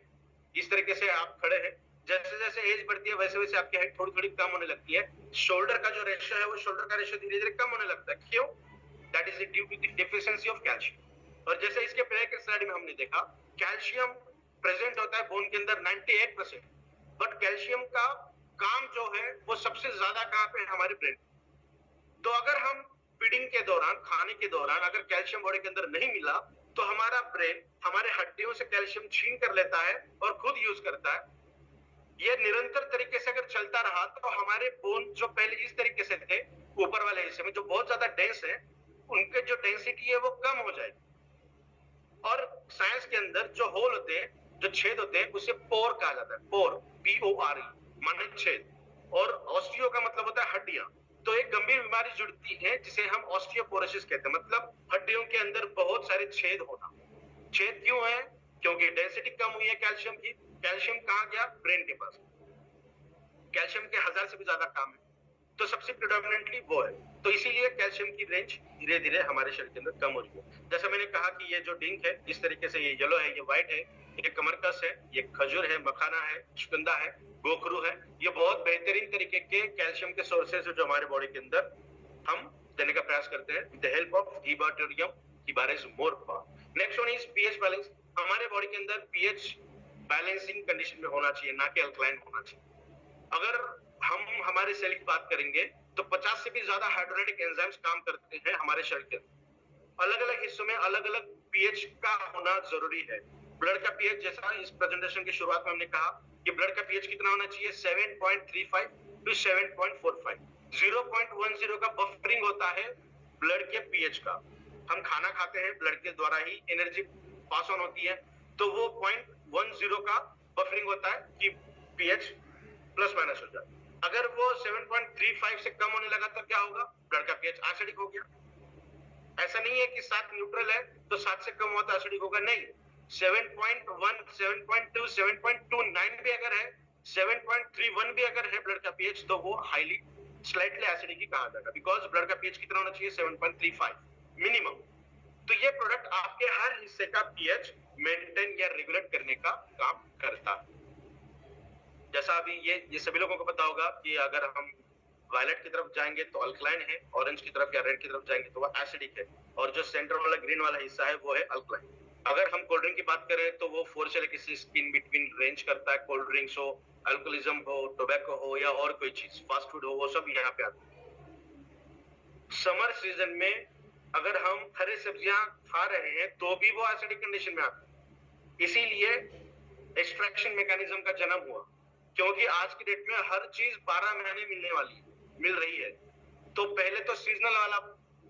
इस तरीके से आप खड़े हैं, जैसे जैसे एज बढ़ती है वैसे वैसे आपकी हाइट थोड़ी थोड़ी कम होने लगती है। शोल्डर का जो रेशियो है वो शोल्डर का रेशियो धीरे धीरे कम होने लगता है, क्यों, that is due to the deficiency of calcium. और जैसे इसके पहले के स्लाइड में हमने देखा, कैल्शियम प्रेजेंट होता है बोन के अंदर 98%, बट कैल्शियम का काम जो है वो सबसे ज्यादा कहां पे है, हमारे ब्रेन। तो अगर हम फीडिंग के दौरान, खाने के दौरान अगर कैल्शियम बॉडी के अंदर नहीं मिला तो हमारा ब्रेन हमारे हड्डियों से कैल्शियम छीन कर लेता है और खुद यूज करता है। ये निरंतर तरीके से अगर चलता रहा तो हमारे बोन जो पहले इस तरीके से थे ऊपर वाले हिस्से में जो बहुत ज्यादा डेंस है, उनके जो डेंसिटी है वो कम हो जाएगी। और साइंस के अंदर जो होल होते हैं, जो छेद होते हैं, उसे पोर कहा जाता है। पोर, PORE माने छेद, और ऑस्टियो का मतलब होता है हड्डियां। तो एक गंभीर बीमारी जुड़ती है जिसे हम ऑस्टियोपोरोसिस कहते हैं, मतलब हड्डियों के अंदर बहुत सारे छेद होना। छेद क्यों है? क्योंकि डेंसिटी कम हुई है कैल्शियम की। कैल्शियम कहाँ गया? ब्रेन के पास। कैल्शियम के 1000 से भी ज्यादा काम है, तो सबसे प्रिडोमिनेंटली वो है। तो इसीलिए कैल्शियम की रेंज धीरे धीरे हमारे शरीर के अंदर कम हो रही है। जैसा मैंने कहा कि ये जो डिंक है, इस तरीके से ये येलो है, ये व्हाइट है, ये कमरकस है, ये खजूर है, मखाना है, चुकंदा है, गोखरू है, ये बहुत बेहतरीन तरीके के कैल्शियम के सोर्सेज है जो हमारे बॉडी के अंदर हम देने का प्रयास करते हैं विद द हेल्प ऑफ हीबाटोरियम हीबारिस more power. Next one is pH balance. हमारे बॉडी के अंदर पीएच बैलेंसिंग कंडीशन में होना चाहिए, ना कि अल्कलाइन होना चाहिए। अगर हम हमारे सेल की बात करेंगे तो 50 से भी ज्यादा हाइड्रोलाइटिक एंजाइम्स काम करते हैं हमारे शरीर के अंदर। अलग अलग हिस्सों में अलग अलग पीएच का होना जरूरी है। ब्लड का पीएच, जैसा इस प्रेजेंटेशन की शुरुआत में हमने कहा कि ब्लड का पीएच कितना होना चाहिए? 7.35 टू 7.45। 0.10 का बफरिंग होता है ब्लड के पीएच का। हम खाना खाते हैं, ब्लड के द्वारा ही एनर्जी पास ऑन होती है, तो वो 0.10 का बफरिंग होता है कि पीएच प्लस माइनस हो जाए। अगर वो 7.35 से कम होने लगा तो क्या होगा? ब्लड का पीएच एसिडिक हो गया। ऐसा नहीं है कि 7 न्यूट्रल है तो 7 से कम हुआ तो एसिडिक होगा, नहीं। 7.1, 7.2, 7.29 भी अगर है, 7.31 भी अगर है ब्लड का पीएच, तो वो हाईली स्लाइटली एसिडिक ही कहा जाएगा, बिकॉज ब्लड का पीएच कितना होना चाहिए? 7.35 मिनिमम। तो ये प्रोडक्ट आपके हर हिस्से का पीएच मेंटेन या रेगुलेट करने का काम करता है। जैसा अभी ये सभी लोगों को पता होगा कि अगर हम वायलेट की तरफ जाएंगे तो अल्कलाइन है, ऑरेंज की तरफ या रेड की तरफ जाएंगे तो वो एसिडिक है, और जो सेंटर वाला ग्रीन वाला हिस्सा है वो है अल्कलाइन। अगर हम कोल्ड ड्रिंक की बात करें तो वो 4 से लेकर 6 इन बिटवीन रेंज करता है। कोल्ड ड्रिंक्स हो, अल्कोहलिज्म हो, टोबैको हो या और कोई चीज, फास्ट फूड हो, वो सब यहाँ पे आता है। समर सीजन में अगर हम हरी सब्जियां खा रहे हैं तो भी वो एसिडिक कंडीशन में आता है। इसीलिए एक्सट्रैक्शन मैकेनिज्म का जन्म हुआ, क्योंकि आज की डेट में हर चीज 12 महीने मिलने वाली है, मिल रही है। तो पहले तो सीजनल वाला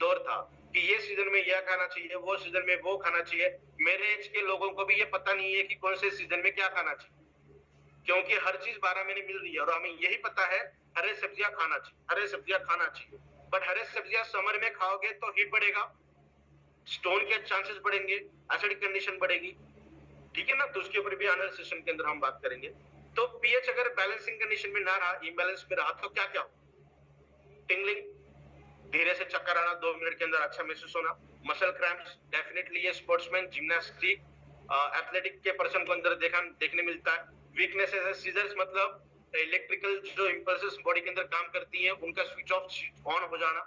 दौर था कि ये सीजन में यह खाना चाहिए, वो सीजन में वो खाना चाहिए। मेरे एज के लोगों को भी ये पता नहीं है कि कौन से सीजन में क्या खाना चाहिए, क्योंकि हर चीज 12 महीने मिल रही है और हमें यही पता है हरे सब्जियां खाना चाहिए, हरे सब्जियां खाना चाहिए। बट हरे सब्जियां समर में खाओगे तो हीट बढ़ेगा, स्टोन के चांसेस बढ़ेंगे, एसिडिक कंडीशन बढ़ेगी, ठीक है ना। तो उसके ऊपर भी आने वाले सेशन के अंदर हम बात करेंगे। तो पीएच अगर बैलेंसिंग कंडीशन में ना रहा, इम्बैलेंस में रहा, तो क्या क्या हो? टिंगलिंग, धीरे से चक्कर आना, 2 मिनट के अंदर अच्छा महसूस होना, मसल क्रैम्प्स, डेफिनेटली ये स्पोर्ट्समैन, जिम्नास्टिक, एथलेटिक के पर्सन को अंदर देखने मिलता है। वीकनेसेस, सीजर्स, मतलब इलेक्ट्रिकल जो इंपल्सेस बॉडी के अंदर काम करती हैं उनका स्विच ऑफ ऑन हो जाना।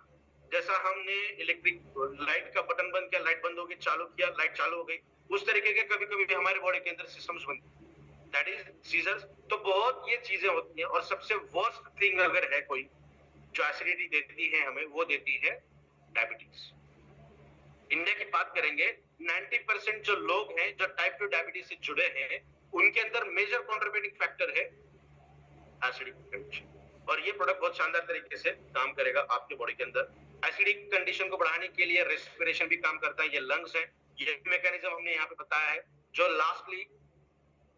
जैसा हमने इलेक्ट्रिक लाइट का बटन बंद किया, लाइट बंद हो गई, चालू किया, लाइट चालू हो गई, उस तरीके के कभी कभी हमारे बॉडी के अंदर सिस्टम्स बनते हैं, दैट इज सीजर्स। तो बहुत ये चीजें होती हैं। और सबसे वर्स्ट थिंग अगर है कोई जो एसिडिटी देती है हमें, वो देती है डायबिटीज। इंडिया की बात करेंगे, 90% जो लोग हैं जो टाइप 2 डायबिटीज से जुड़े हैं, उनके अंदर मेजर कॉन्ट्रीब्यूटिंग फैक्टर है एसिडिक कंडीशन। और ये प्रोडक्ट बहुत शानदार तरीके से काम करेगा आपके बॉडी के अंदर। एसिडिक कंडीशन को बढ़ाने के लिए रेस्पिरेशन भी काम करता है, ये लंग्स है, ये मैकेनिज्म हमने यहाँ पे बताया है। जो लास्टली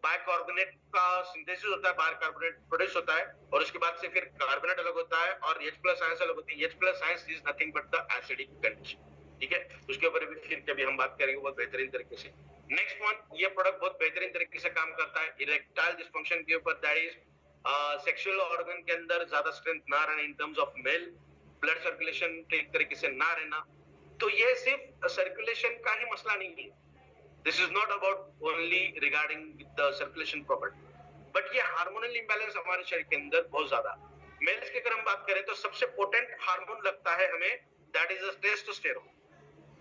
बाइकार्बोनेट का सिंथेसिस होता है, बाइकार्बोनेट प्रोड्यूस होता है, और उसके बाद से फिर कार्बोनेट अलग होता है और H+ आयंस अलग होते हैं। H+ ions is nothing but the acidic condition, ठीक है। उसके ऊपर भी फिर कभी हम बात करेंगे बहुत बेहतरीन तरीके से। नेक्स्ट वन, ये प्रोडक्ट बहुत बेहतरीन तरीके से काम करता है इरेक्टाइल डिस्फंक्शन के ऊपर, दैट इज सेक्सुअल ऑर्गन के अंदर ज्यादा स्ट्रेंथ ना रहना in terms of male, blood circulation ठीक तरीके से ना रहना। तो ये सिर्फ सर्कुलेशन का ही मसला नहीं है, this is not about only regarding the circulation property, but ये हार्मोनल इंबैलेंस हमारे शरीर के अंदर बहुत ज्यादा। मेल्स की अगर हम बात करें तो सबसे पोटेंट हार्मोन लगता है हमें, दैट इज टेस्टोस्टेरोन।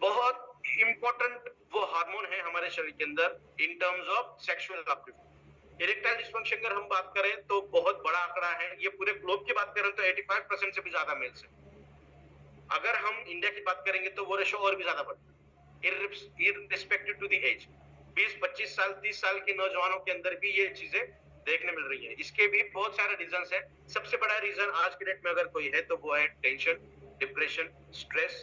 बहुत इंपॉर्टेंट वो हार्मोन है हमारे शरीर के अंदर in terms of sexual activity. Erectile dysfunction अगर हम बात करें तो बहुत बड़ा आंकड़ा है, ये पूरे ग्लोब की बात करें तो 85% से भी ज्यादा मेल्स है। अगर हम इंडिया की बात करेंगे तो वो रेशो और भी ज्यादा बढ़ता है, इररिस्पेक्टिव टू द एज। 20-25 साल 30 साल के नौजवानों के अंदर भी ये चीजें देखने मिल रही है। इसके भी बहुत सारे रीजंस है। सबसे बड़ा रीजन आज के डेट में अगर कोई है तो वो है tension, depression, stress,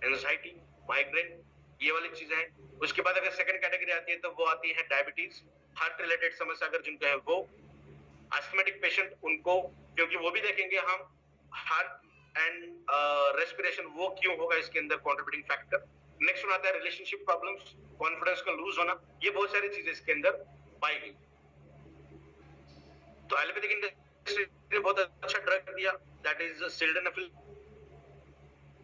anxiety, migraine, ये वाली चीजें हैं। उसके बाद अगर सेकंड कैटेगरी आती है तो वो आती है डायबिटीज, हार्ट रिलेटेड समस्या अगर जिनको है वो, एस्थमेटिक पेशेंट उनको, क्योंकि वो भी देखेंगे हम हार्ट एंड रेस्पिरेशन, वो क्यों होगा इसके अंदर कंट्रीब्यूटिंग फैक्टर। नेक्स्ट वन आता है रिलेशनशिप प्रॉब्लम्स, कॉन्फिडेंस का लूज होना, ये बहुत सारी चीजें इसके अंदर पाई गई। तो एलोपैथिक इंडस्ट्री ने बहुत अच्छा ड्रग दिया, दैट इज सिल्डेनाफिल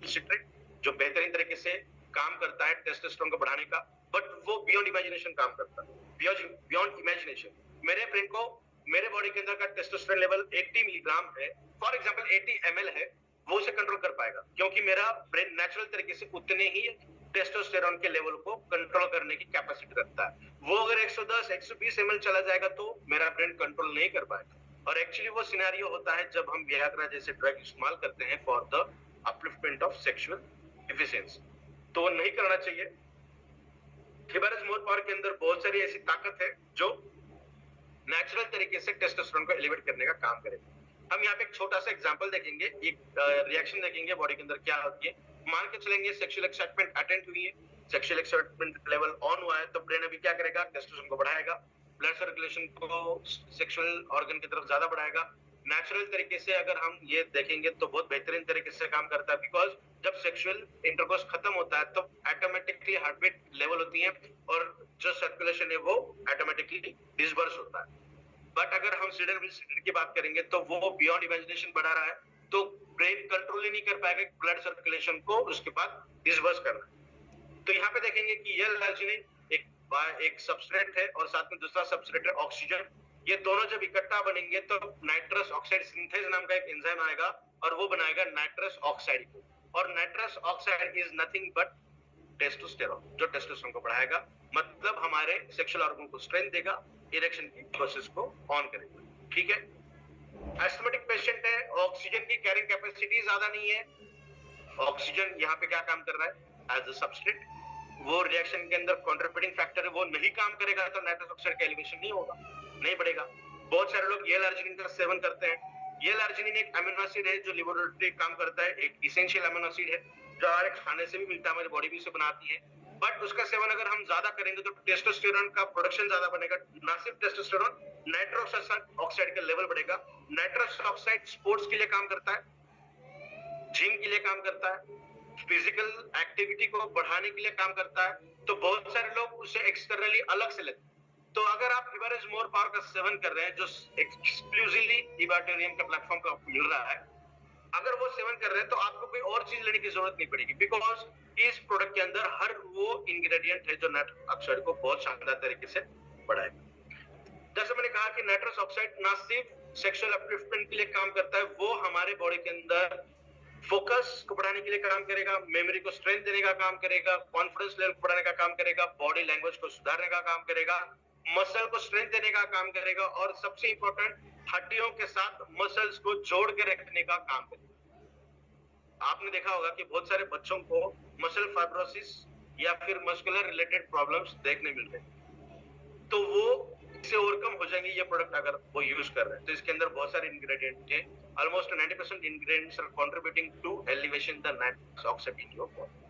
सिट्रेट, जो बेहतरीन तरीके से काम करता है टेस्टोस्टेरोन को बढ़ाने का, बट वो बियॉन्ड इमेजिनेशन काम करता है, बियॉन्ड इमेजिनेशन। मेरे ब्रेन को, मेरे बॉडी के अंदर का टेस्टोस्टेरोन लेवल 80 मिलीग्राम है, फॉर एग्जांपल 80 ml है, वो उसे कंट्रोल कर पाएगा, क्योंकि मेरा ब्रेन नेचुरल तरीके से उतने ही टेस्टोस्टेरोन के लेवल को कंट्रोल करने की कैपेसिटी रखता है। वो अगर 110 120 ml चला जाएगा तो मेरा ब्रेन कंट्रोल नहीं कर पाएगा। और एक्चुअली वो सिनेरियो होता है जब हम वियाग्रा जैसे ड्रग इस्तेमाल करते हैं for the upliftment of sexual efficiency, तो वो नहीं करना चाहिए। हिबारस मोर पावर के अंदर बहुत सारी ऐसी ताकत है जो नेचुरल तरीके से टेस्टोस्टेरोन को एलिवेट करने का काम करेगी। हम यहाँ पे एक छोटा सा एग्जांपल देखेंगे, एक रिएक्शन देखेंगे बॉडी के अंदर क्या होती है। मान के चलेंगे सेक्सुअल एक्साइटमेंट अटेंड हुई है, सेक्सुअल एक्साइटमेंट लेवल ऑन हुआ है, तो ब्रेन अभी क्या करेगा, टेस्टोस्टेरोन को बढ़ाएगा, ब्लड सर्कुलेशन को सेक्सुअल ऑर्गन की तरफ ज्यादा बढ़ाएगा। नेचुरल तरीके से अगर हम ये देखेंगे तो बहुत बेहतरीन तरीके से काम करता है, बिकॉज जब सेक्सुअल इंटरकोर्स खत्म होता है तो ऑटोमेटिकली हार्टबीट लेवल होती है और जो सर्कुलेशन है वो ऑटोमेटिकली डिसबर्स होता है। बट अगर हम सिल्डेनाफिल की बात करेंगे तो वो बियॉन्ड इमेजिनेशन बढ़ा रहा है, तो ब्रेन कंट्रोल ही नहीं कर पाएगा ब्लड सर्कुलेशन को उसके बाद डिसबर्स करना। तो यहाँ पे देखेंगे कि ये लालचिनी एक सबस्ट्रेट है और साथ में दूसरा सबस्ट्रेट है ऑक्सीजन। ये दोनों जब इकट्ठा बनेंगे तो नाइट्रस ऑक्साइड सिंथेज नाम का एक एंजाइम आएगा और वो बनाएगा नाइट्रस ऑक्साइड को, और nitrous oxide is nothing but testosterone, जो टेस्टोस्टेरोन को बढ़ाएगा, मतलब हमारे सेक्सुअल ऑर्गन को स्ट्रेंथ देगा, इरेक्शन की प्रोसेस को ऑन करेगा। ठीक है, एस्थमेटिक पेशेंट है, ऑक्सीजन की कैरिंग कैपेसिटी ज्यादा नहीं है, ऑक्सीजन यहाँ पे क्या काम कर रहा है एज अ सबस्ट्रेट, वो रिएक्शन के अंदर कंट्रीब्यूटिंग फैक्टर है, वो नहीं काम करेगा तो नाइट्रस ऑक्साइड का एलिवेशन नहीं होगा, नहीं बढ़ेगा। बहुत सारे लोग ये लार्जिनिन का सेवन करते हैं। ये लार्जिनिन एक अमीनो एसिड है जो लेबोरेटरी काम करता है, एक इसेंशियल अमीनो एसिड है जो हमारे खाने से भी मिलता है, हमारी बॉडी भी उसे बनाती है। बट उसका सेवन अगर हम ज्यादा करेंगे तो टेस्टोस्टेरोन का प्रोडक्शन ज्यादा बनेगा, ना सिर्फ टेस्टोस्टेरोन, नाइट्रस ऑक्साइड का लेवल बढ़ेगा। नाइट्रस ऑक्साइड स्पोर्ट्स के लिए काम करता है, जिम के लिए काम करता है, फिजिकल एक्टिविटी को बढ़ाने के लिए काम करता है, तो बहुत सारे लोग उसे एक्सटर्नली अलग से लेते हैं। तो अगर आप हिबारस मोर पावर का सेवन कर रहे हैं जो एक्सक्लूसिवली हिबाटेरियम के प्लेटफॉर्म पर मिल रहा है, अगर वो सेवन कर रहे हैं तो आपको कोई और चीज लेने की जरूरत नहीं पड़ेगी, बिकॉज इस प्रोडक्ट के अंदर हर वो इंग्रेडिएंट है जो नाइट्रस ऑक्साइड को बहुत शानदार तरीके से बढ़ाएगा। जैसे मैंने कहा कि नाइट्रस ऑक्साइड ना सिर्फ सेक्सुअल अपलिफ्टमेंट के लिए काम करता है, वो हमारे बॉडी के अंदर फोकस को बढ़ाने के लिए काम करेगा, मेमोरी को स्ट्रेंथ देने का काम करेगा, कॉन्फिडेंस लेवल को बढ़ाने का काम करेगा, बॉडी लैंग्वेज को सुधारने का काम करेगा, मसल को स्ट्रेंथ देने का काम करेगा, और सबसे इंपॉर्टेंट हड्डियों के साथ मसल्स को जोड़ के रखने का काम करेगा। आपने देखा होगा कि बहुत सारे बच्चों को मसल फाइब्रोसिस या फिर मस्कुलर रिलेटेड प्रॉब्लम्स देखने मिल रहे हैं, तो वो इससे ओवरकम हो जाएंगे ये प्रोडक्ट अगर वो यूज कर रहे हैं। तो इसके अंदर बहुत सारे इंग्रेडिएंट हैं, almost 90% ingredients are contributing to elevation the nitrous oxide in your body.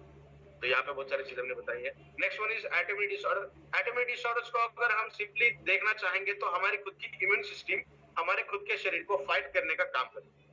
तो यहाँ पे बहुत सारी चीजें हमने बताई है। Next one is autoimmune disorder. Autoimmune disorders को अगर हम सिंपली देखना चाहेंगे तो हमारी खुद की इम्यून सिस्टम हमारे खुद के शरीर को फाइट करने का काम करती है।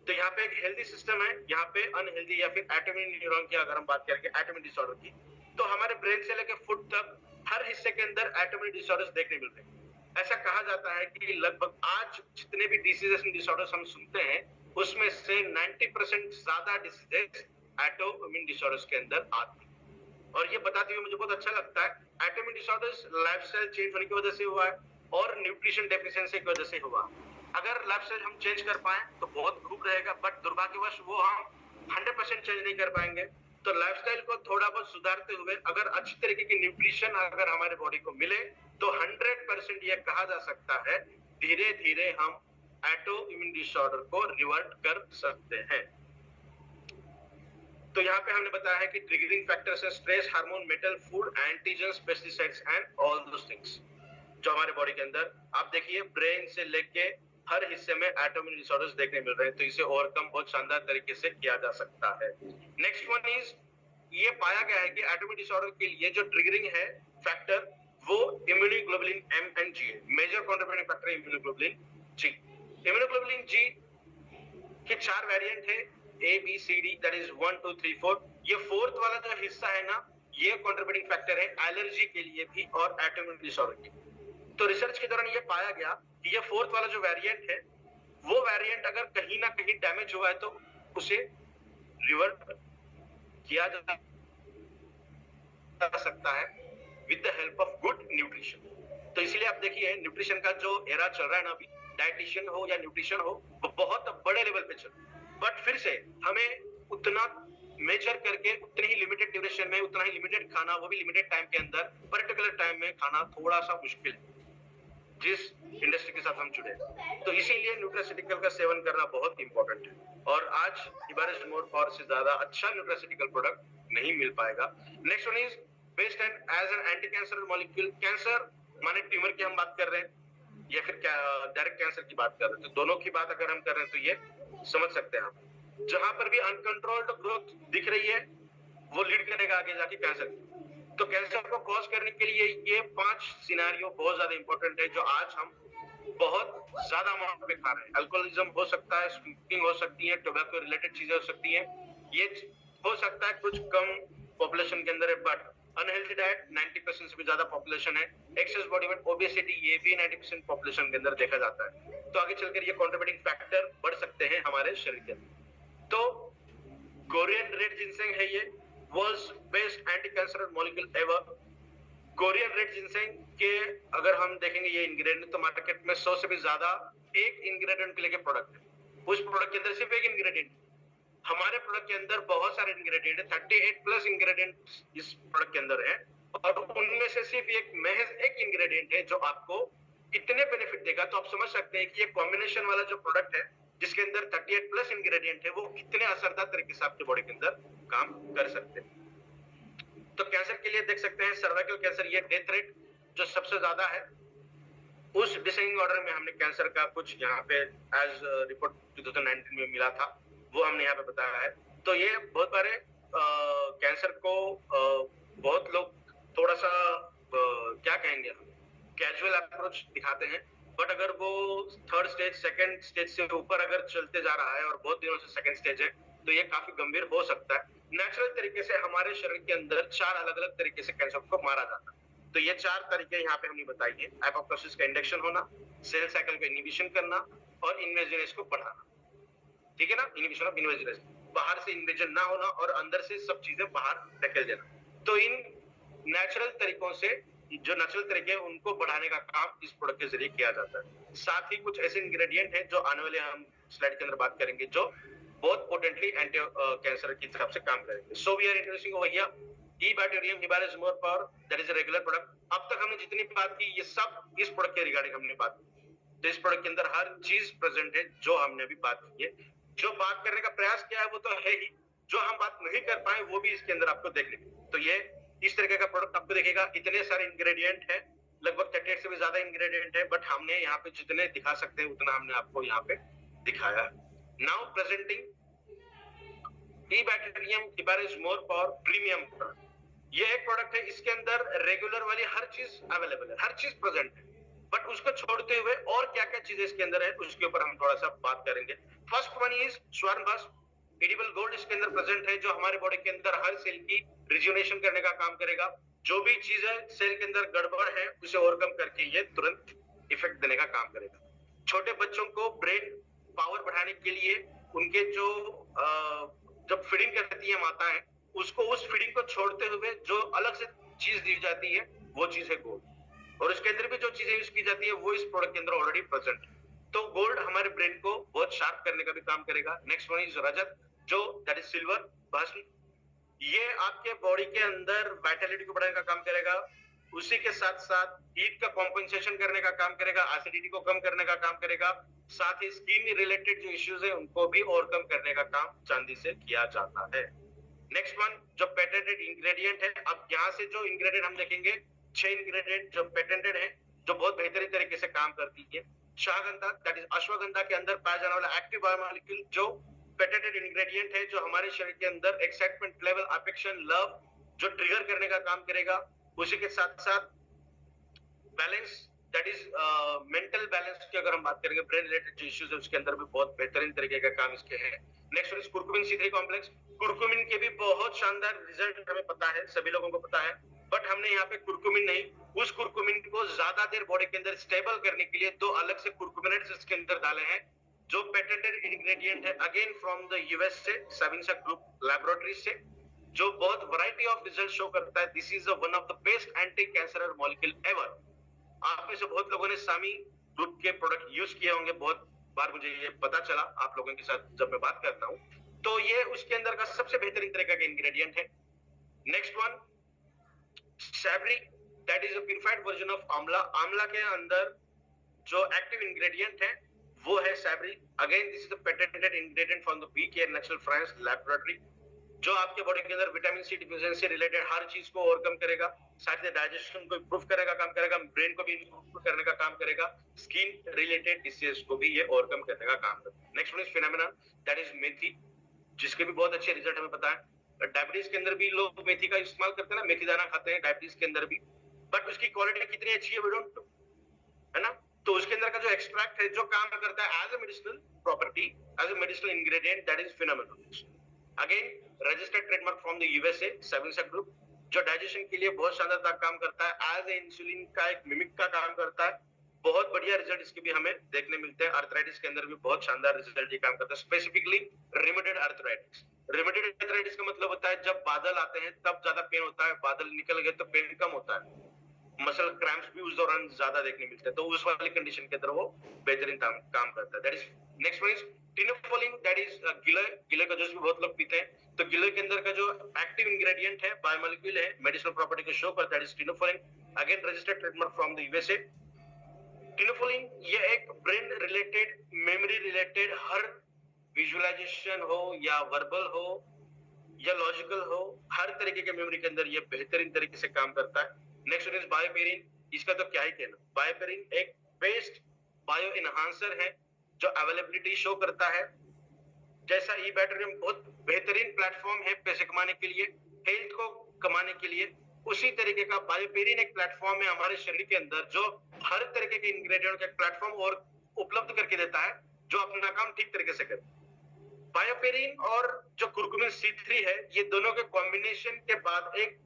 तो यहाँ पे एक हेल्दी सिस्टम है, यहाँ पे अनहेल्दी या फिर ऑटोइम्यून न्यूरॉन की अगर हम बात करेंगे ऑटोइम्यून डिसऑर्डर की, तो हमारे ब्रेन से लेकर फुट तक हर हिस्से के अंदर ऑटोइम्यून डिसऑर्डर्स देखने मिल रहे हैं। ऐसा कहा जाता है कि लगभग आज जितने भी डिसीजेस एंड डिसऑर्डर्स हम सुनते हैं उसमें से 90% ज्यादा डिसीजेस ऑटोइम्यून डिसऑर्डर्स के अंदर आती है। और ये बताते हुए मुझे बहुत अच्छा लगता है, ऑटोइम्यून डिसऑर्डर्स लाइफस्टाइल चेंज होने की वजह से हुआ है और न्यूट्रिशन डेफिशिएंसी की वजह से हुआ। अगर लाइफस्टाइल हम चेंज कर पाए तो बहुत खूब रहेगा, बट दुर्भाग्यवश वो हम 100% चेंज नहीं कर पाएंगे। तो लाइफस्टाइल को थोड़ा बहुत सुधारते हुए अगर अच्छी तरीके की न्यूट्रिशन अगर हमारे बॉडी को मिले तो 100% ये कहा जा सकता है धीरे धीरे हम ऑटोइम्यून डिसऑर्डर को रिवर्ट कर सकते हैं। तो यहाँ पे हमने बताया है कि ट्रिगरिंग फैक्टर्स है stress hormone, metal, food, antigens, pesticides and all those things जो हमारे बॉडी के अंदर आप देखिए ब्रेन से लेके हर हिस्से में ऑटोइम्यून डिसऑर्डर्स देखने मिल रहे हैं। तो इसे ओवरकम बहुत शानदार तरीके से किया जा सकता है। नेक्स्ट वन इज, ये पाया गया है कि ऑटोइम्यून डिसऑर्डर के लिए जो ट्रिगरिंग है फैक्टर वो इम्यूनोग्लोबुलिन एम एंड जी है। Major contributing factor immunoglobulin G. Immunoglobulin G कि 4 वेरिएंट है A B C D, that is 1 2 3 4। ये फोर्थ वाला जो हिस्सा है ना, ये कंट्रीब्यूटिंग फैक्टर है एलर्जी के लिए भी और ऑटोइम्यून डिसऑर्डर के लिए। तो रिसर्च के दौरान ये पाया गया कि ये फोर्थ वाला जो वेरिएंट है, वो वेरिएंट अगर कहीं ना कहीं डैमेज हुआ है तो उसे रिवर्ट किया जा सकता है with the help of good nutrition. तो इसलिए आप देखिए न्यूट्रिशन का जो एरा चल रहा है ना अभी, डाइटिशियन हो या न्यूट्रिशन हो, वो बहुत बड़े लेवल पे चल, बट फिर से हमें उतना मेजर करके उतनी ही लिमिटेड ड्यूरेशन में उतना ही लिमिटेड खाना, वो भी लिमिटेड टाइम के अंदर, पर्टिकुलर टाइम में खाना थोड़ा सा मुश्किल है जिस इंडस्ट्री के साथ हम जुड़े। तो इसीलिए न्यूट्रास्यूटिकल का सेवन करना बहुत इंपॉर्टेंट है, और आज इबारिस मोर पावर से ज्यादा अच्छा न्यूट्रास्यूटिकल प्रोडक्ट नहीं मिल पाएगा। Next one is based as an anti cancer molecule. Cancer माने ट्यूमर की हम बात कर रहे हैं या फिर क्या डायरेक्ट कैंसर की बात कर रहे हैं, तो दोनों की बात अगर हम कर रहे हैं तो ये समझ सकते हैं हम। जहां पर भी अनकंट्रोल्ड ग्रोथ दिख रही है वो लीड करेगा आगे जाके कैंसर। तो कैंसर को कॉज करने के लिए ये 5 सिनेरियो बहुत ज्यादा इंपॉर्टेंट है जो आज हम बहुत ज्यादा अमाउंट में खा रहे हैं। अल्कोहलिज्म हो सकता है, स्मोकिंग हो सकती है, टोबैको रिलेटेड चीजें हो सकती हैं, ये हो सकता है कुछ कम पॉपुलेशन के अंदर है, बट अनहेल्दी डाइट 90% से भी ज्यादा पॉपुलेशन है। एक्सेस बॉडी वेट, ओबेसिटी, ये भी 90% पॉपुलेशन के अंदर देखा जाता है। तो आगे चलकर ये कंट्रीब्यूटिंग फैक्टर बढ़ सकते हैं हमारे शरीर के अंदर। तो कोरियन रेड जिनसेंग है ये world's best anti cancer molecule ever. Korean red ginseng के अगर हम देखेंगे ये इंग्रेडिएंट, तो मार्केट में 100 से भी ज्यादा एक इंग्रेडिएंट के लेके प्रोडक्ट है। उस प्रोडक्ट के अंदर सिर्फ एक इंग्रेडिएंट, हमारे प्रोडक्ट के अंदर बहुत सारे इंग्रेडिएंट है, 38 प्लस इंग्रेडिएंट इस प्रोडक्ट के अंदर है, और उनमें से सिर्फ एक महज एक इंग्रेडिएंट है जो आपको कितने बेनिफिट देगा। तो आप समझ सकते हैं कि ये कॉम्बिनेशन वाला जो प्रोडक्ट है जिसके अंदर 38 प्लस इंग्रेडिएंट है, वो कितने असरदार तरीके से आपके बॉडी के अंदर काम कर सकते हैं। तो कैंसर के लिए देख सकते हैं सर्वाइकल कैंसर, ये डेथ रेट जो सबसे ज्यादा है, उस डिसेंडिंग ऑर्डर में हमने कैंसर का कुछ यहाँ पे एज रिपोर्ट 2019 में मिला था, वो हमने यहाँ पे बताया है। तो ये बहुत बारे कैंसर को बहुत लोग थोड़ा सा क्या कहेंगे, कैजुअल अप्रोच दिखाते हैं, बट अगर वो थर्ड स्टेज सेकंड स्टेज से ऊपर अगर चलते जा रहा है और बहुत दिनों से सेकंड स्टेज है, तो ये काफी गंभीर हो सकता है। नेचुरल तरीके से हमारे शरीर के अंदर 4 अलग अलग तरीके से कैंसर को मारा जाता है। तो ये 4 तरीके यहाँ पे हमने बताई है। एपोप्टोसिस का इंडक्शन होना, सेल साइकिल को इनहिबिशन करना और इन्वेजनेस को बढ़ाना, ठीक है ना, इनहिबिशन ऑफ इन्वेजनेस, बाहर से इन्वेजन ना होना और अंदर से सब चीजें बाहर धकेल देना। तो इन नेचुरल तरीकों से, जो नेचुरल तरीके हैं उनको बढ़ाने का काम इस प्रोडक्ट के जरिए किया जाता है। साथ ही कुछ ऐसे इंग्रेडिएंट हैं जो आने वाले हम स्लाइड के अंदर बात करेंगे जो बहुत पोटेंटली एंटी कैंसर की तरफ से काम करेंगे। So we are introducing over here E-Bacterium Ibaris More Power, that is a regular product। अब तक हमने जितनी बात की ये सब इस प्रोडक्ट के रिगार्डिंग हमने बात की। तो इस प्रोडक्ट के अंदर हर चीज प्रेजेंट है जो हमने अभी बात की है। जो बात करने का प्रयास किया है वो तो है ही, जो हम बात नहीं कर पाए वो भी इसके अंदर आपको देखने को। तो ये इस तरीके का प्रोडक्ट आपको देखेगा, इतने सारे इंग्रेडिएंट है, लगभग 38 से भी ज्यादा इंग्रेडिएंट है, बट हमने यहाँ पे जितने दिखा सकते हैं उतना हमने आपको यहाँ पे दिखाया। Now presenting E-Bacterium Ibaris More Power premium product. ये एक प्रोडक्ट है, इसके अंदर रेगुलर वाली हर चीज अवेलेबल है, हर चीज प्रेजेंट है, बट उसको छोड़ते हुए और क्या क्या चीजें इसके अंदर है उसके ऊपर हम थोड़ा सा बात करेंगे। फर्स्ट वन इज स्वर्ण भस्म एडिबल गोल्ड, इसके अंदर प्रेजेंट है, जो हमारे बॉडी के अंदर हर सेल की रिजुनेशन करने का काम करेगा। जो भी चीजें सेल के अंदर गड़बड़ है उसे ओवरकम करके ये तुरंत इफेक्ट देने का काम करेगा। छोटे बच्चों को ब्रेन पावर बढ़ाने के लिए उनके जो जब फीडिंग करती है माताएं, उसको उस फीडिंग को छोड़ते हुए जो अलग से चीज दी जाती है वो चीज है गोल्ड, और उसके अंदर भी जो चीजें यूज की जाती है वो इस प्रोडक्ट के अंदर ऑलरेडी प्रेजेंट है। तो गोल्ड हमारे ब्रेन को बहुत शार्प करने का भी काम करेगा। नेक्स्ट वन इज रजत, जो दैट इज सिल्वर भस्म, ये आपके बॉडी के अंदर वाइटलिटी को बढ़ाने का काम करेगा, उसी के साथ साथ हीट का कॉम्पेंसेशन करने का काम करेगा, एसिडिटी को कम करने का काम करेगा, साथ ही स्किन रिलेटेड जो इश्यूज है उनको भी ओवरकम करने का काम चांदी से किया जाता है। नेक्स्ट वन जो पेटेंटेड इंग्रेडिएंट है, अब यहाँ से जो इंग्रेडिएंट हम देखेंगे 6 इंग्रेडिएंट जो पेटेंटेड है, जो बहुत बेहतरीन तरीके से काम करती है। शाहगंधा दैट इज अश्वगंधा के अंदर पाया जाने वाला एक्टिव बायोमोलिक्यूल जो पेटेंटेड इंग्रेडिएंट है, जो हमारे शरीर के अंदर एक्साइटमेंट लेवल, अफेक्शन, लव जो ट्रिगर करने का काम करेगा। उसी के साथ साथ balance that is mental balance की अगर हम बात करेंगे, ब्रेन रिलेटेड जो इश्यूज है उसके अंदर भी बहुत बेहतरीन तरीके का काम इसके हैं। Next one is curcumin C3 complex. Curcumin के भी बहुत शानदार रिजल्ट हमें पता है, सभी लोगों को पता है, बट हमने यहाँ पे कुरकुमिन नहीं, उस कुरकुमिन को ज्यादा देर बॉडी के अंदर स्टेबल करने के लिए 2 अलग से कुरकुमिनेट्स इसके अंदर डाले हैं, जो पेटेंटेड इंग्रेडिएंट है अगेन फ्रॉम द यूएस से, सविंसा ग्रुप लैबोरेटरी से, जो बहुत वैरायटी ऑफ रिजल्ट शो करता है। This is one of the best anti cancer molecule ever. आप में से बहुत लोगों ने सामी ग्रुप के प्रोडक्ट यूज किए होंगे, बहुत बार मुझे ये पता चला आप लोगों के साथ जब मैं बात करता हूं, तो ये उसके अंदर का सबसे बेहतरीन तरीका का इंग्रेडिएंट है। Next one सैबरी, that is a purified version of आंवला। आंवला के अंदर जो एक्टिव इंग्रेडिएंट है वो है सैबरी। Again this is the patented ingredient from the बीकेयर नेचुरल फ्रांस लैबोरेटरी, जो आपके बॉडी के अंदर विटामिन सी डिफिशिएंसी रिलेटेड हर चीज को ओवरकम करेगा, साथ ही डाइजेशन को इंप्रूव करेगा, काम करेगा, ब्रेन को भी इंप्रूव करने का काम करेगा, स्किन रिलेटेड डिसीज को भी ये ओवरकम करने का काम करेगा। Next one is phenomena, that is मेथी, जिसके भी बहुत अच्छे रिजल्ट हमें पता है। डायबिटीज के अंदर भी लोग मेथी का इस्तेमाल करते हैं ना, मेथी दाना खाते हैं डायबिटीज के अंदर भी, बट उसकी क्वालिटी कितनी अच्छी है वी डोंट नो, है ना। तो उसके अंदर का जो एक्सट्रैक्ट है जो काम करता है as a medicinal property, as a medicinal ingredient, that is phenomena. Again registered trademark from the USA, Sabinsa group, जो डाइजेशन के लिए बहुत शानदार काम करता है, एज ए इंसुलिन का एक मिमिक का काम करता है। बहुत बढ़िया रिजल्ट इसके भी हमें देखने मिलते हैं। आर्थराइटिस के अंदर भी बहुत शानदार रिजल्ट ये काम करता है, स्पेसिफिकली रिमेटेड आर्थराइटिस। रिमेटेड आर्थराइटिस का मतलब होता है जब बादल आते हैं तब ज्यादा पेन होता है, बादल निकल गए तो पेन कम होता है, मसल क्रैम्प्स भी उस दौरान ज्यादा देखने मिलते हैं, तो उस वाली कंडीशन के अंदर वो बेहतरीन काम करता है। That is next one is टिनोफोलिन, दैट इज गिलोय। गिलोय का जूस भी बहुत लोग पीते हैं, तो गिलोय के अंदर का जो एक्टिव इंग्रेडिएंट है, बायोमोलिक्यूल है, मेडिसिनल प्रॉपर्टी को शो करता है, दैट इज टिनोफोलिन। Again registered trademark from the USA. टिनोफोलिन ये एक ब्रेन रिलेटेड, मेमोरी रिलेटेड, हर विजुअलाइजेशन हो या वर्बल हो या लॉजिकल हो, हर तरीके के मेमोरी के अंदर ये बेहतरीन तरीके से काम करता है। नेक्स्ट वन इज बायोपेरिन, इसका तो क्या ही कहना। बायोपेरिन एक बेस्ट बायो एनहांसर है जो अवेलेबिलिटी शो करता है। जैसा ई बैटरियम बहुत बेहतरीन प्लेटफॉर्म है पैसे कमाने के लिए, हेल्थ को कमाने के लिए, उसी तरीके का बायोपेरिन एक प्लेटफॉर्म है हमारे शरीर के अंदर जो हर तरीके के इंग्रेडिएंट का एक प्लेटफॉर्म और उपलब्ध करके देता है जो अपना काम ठीक तरीके से करे। बायोपेरिन और जो कुरकुमिन C3 है, ये दोनों के कॉम्बिनेशन के बाद एक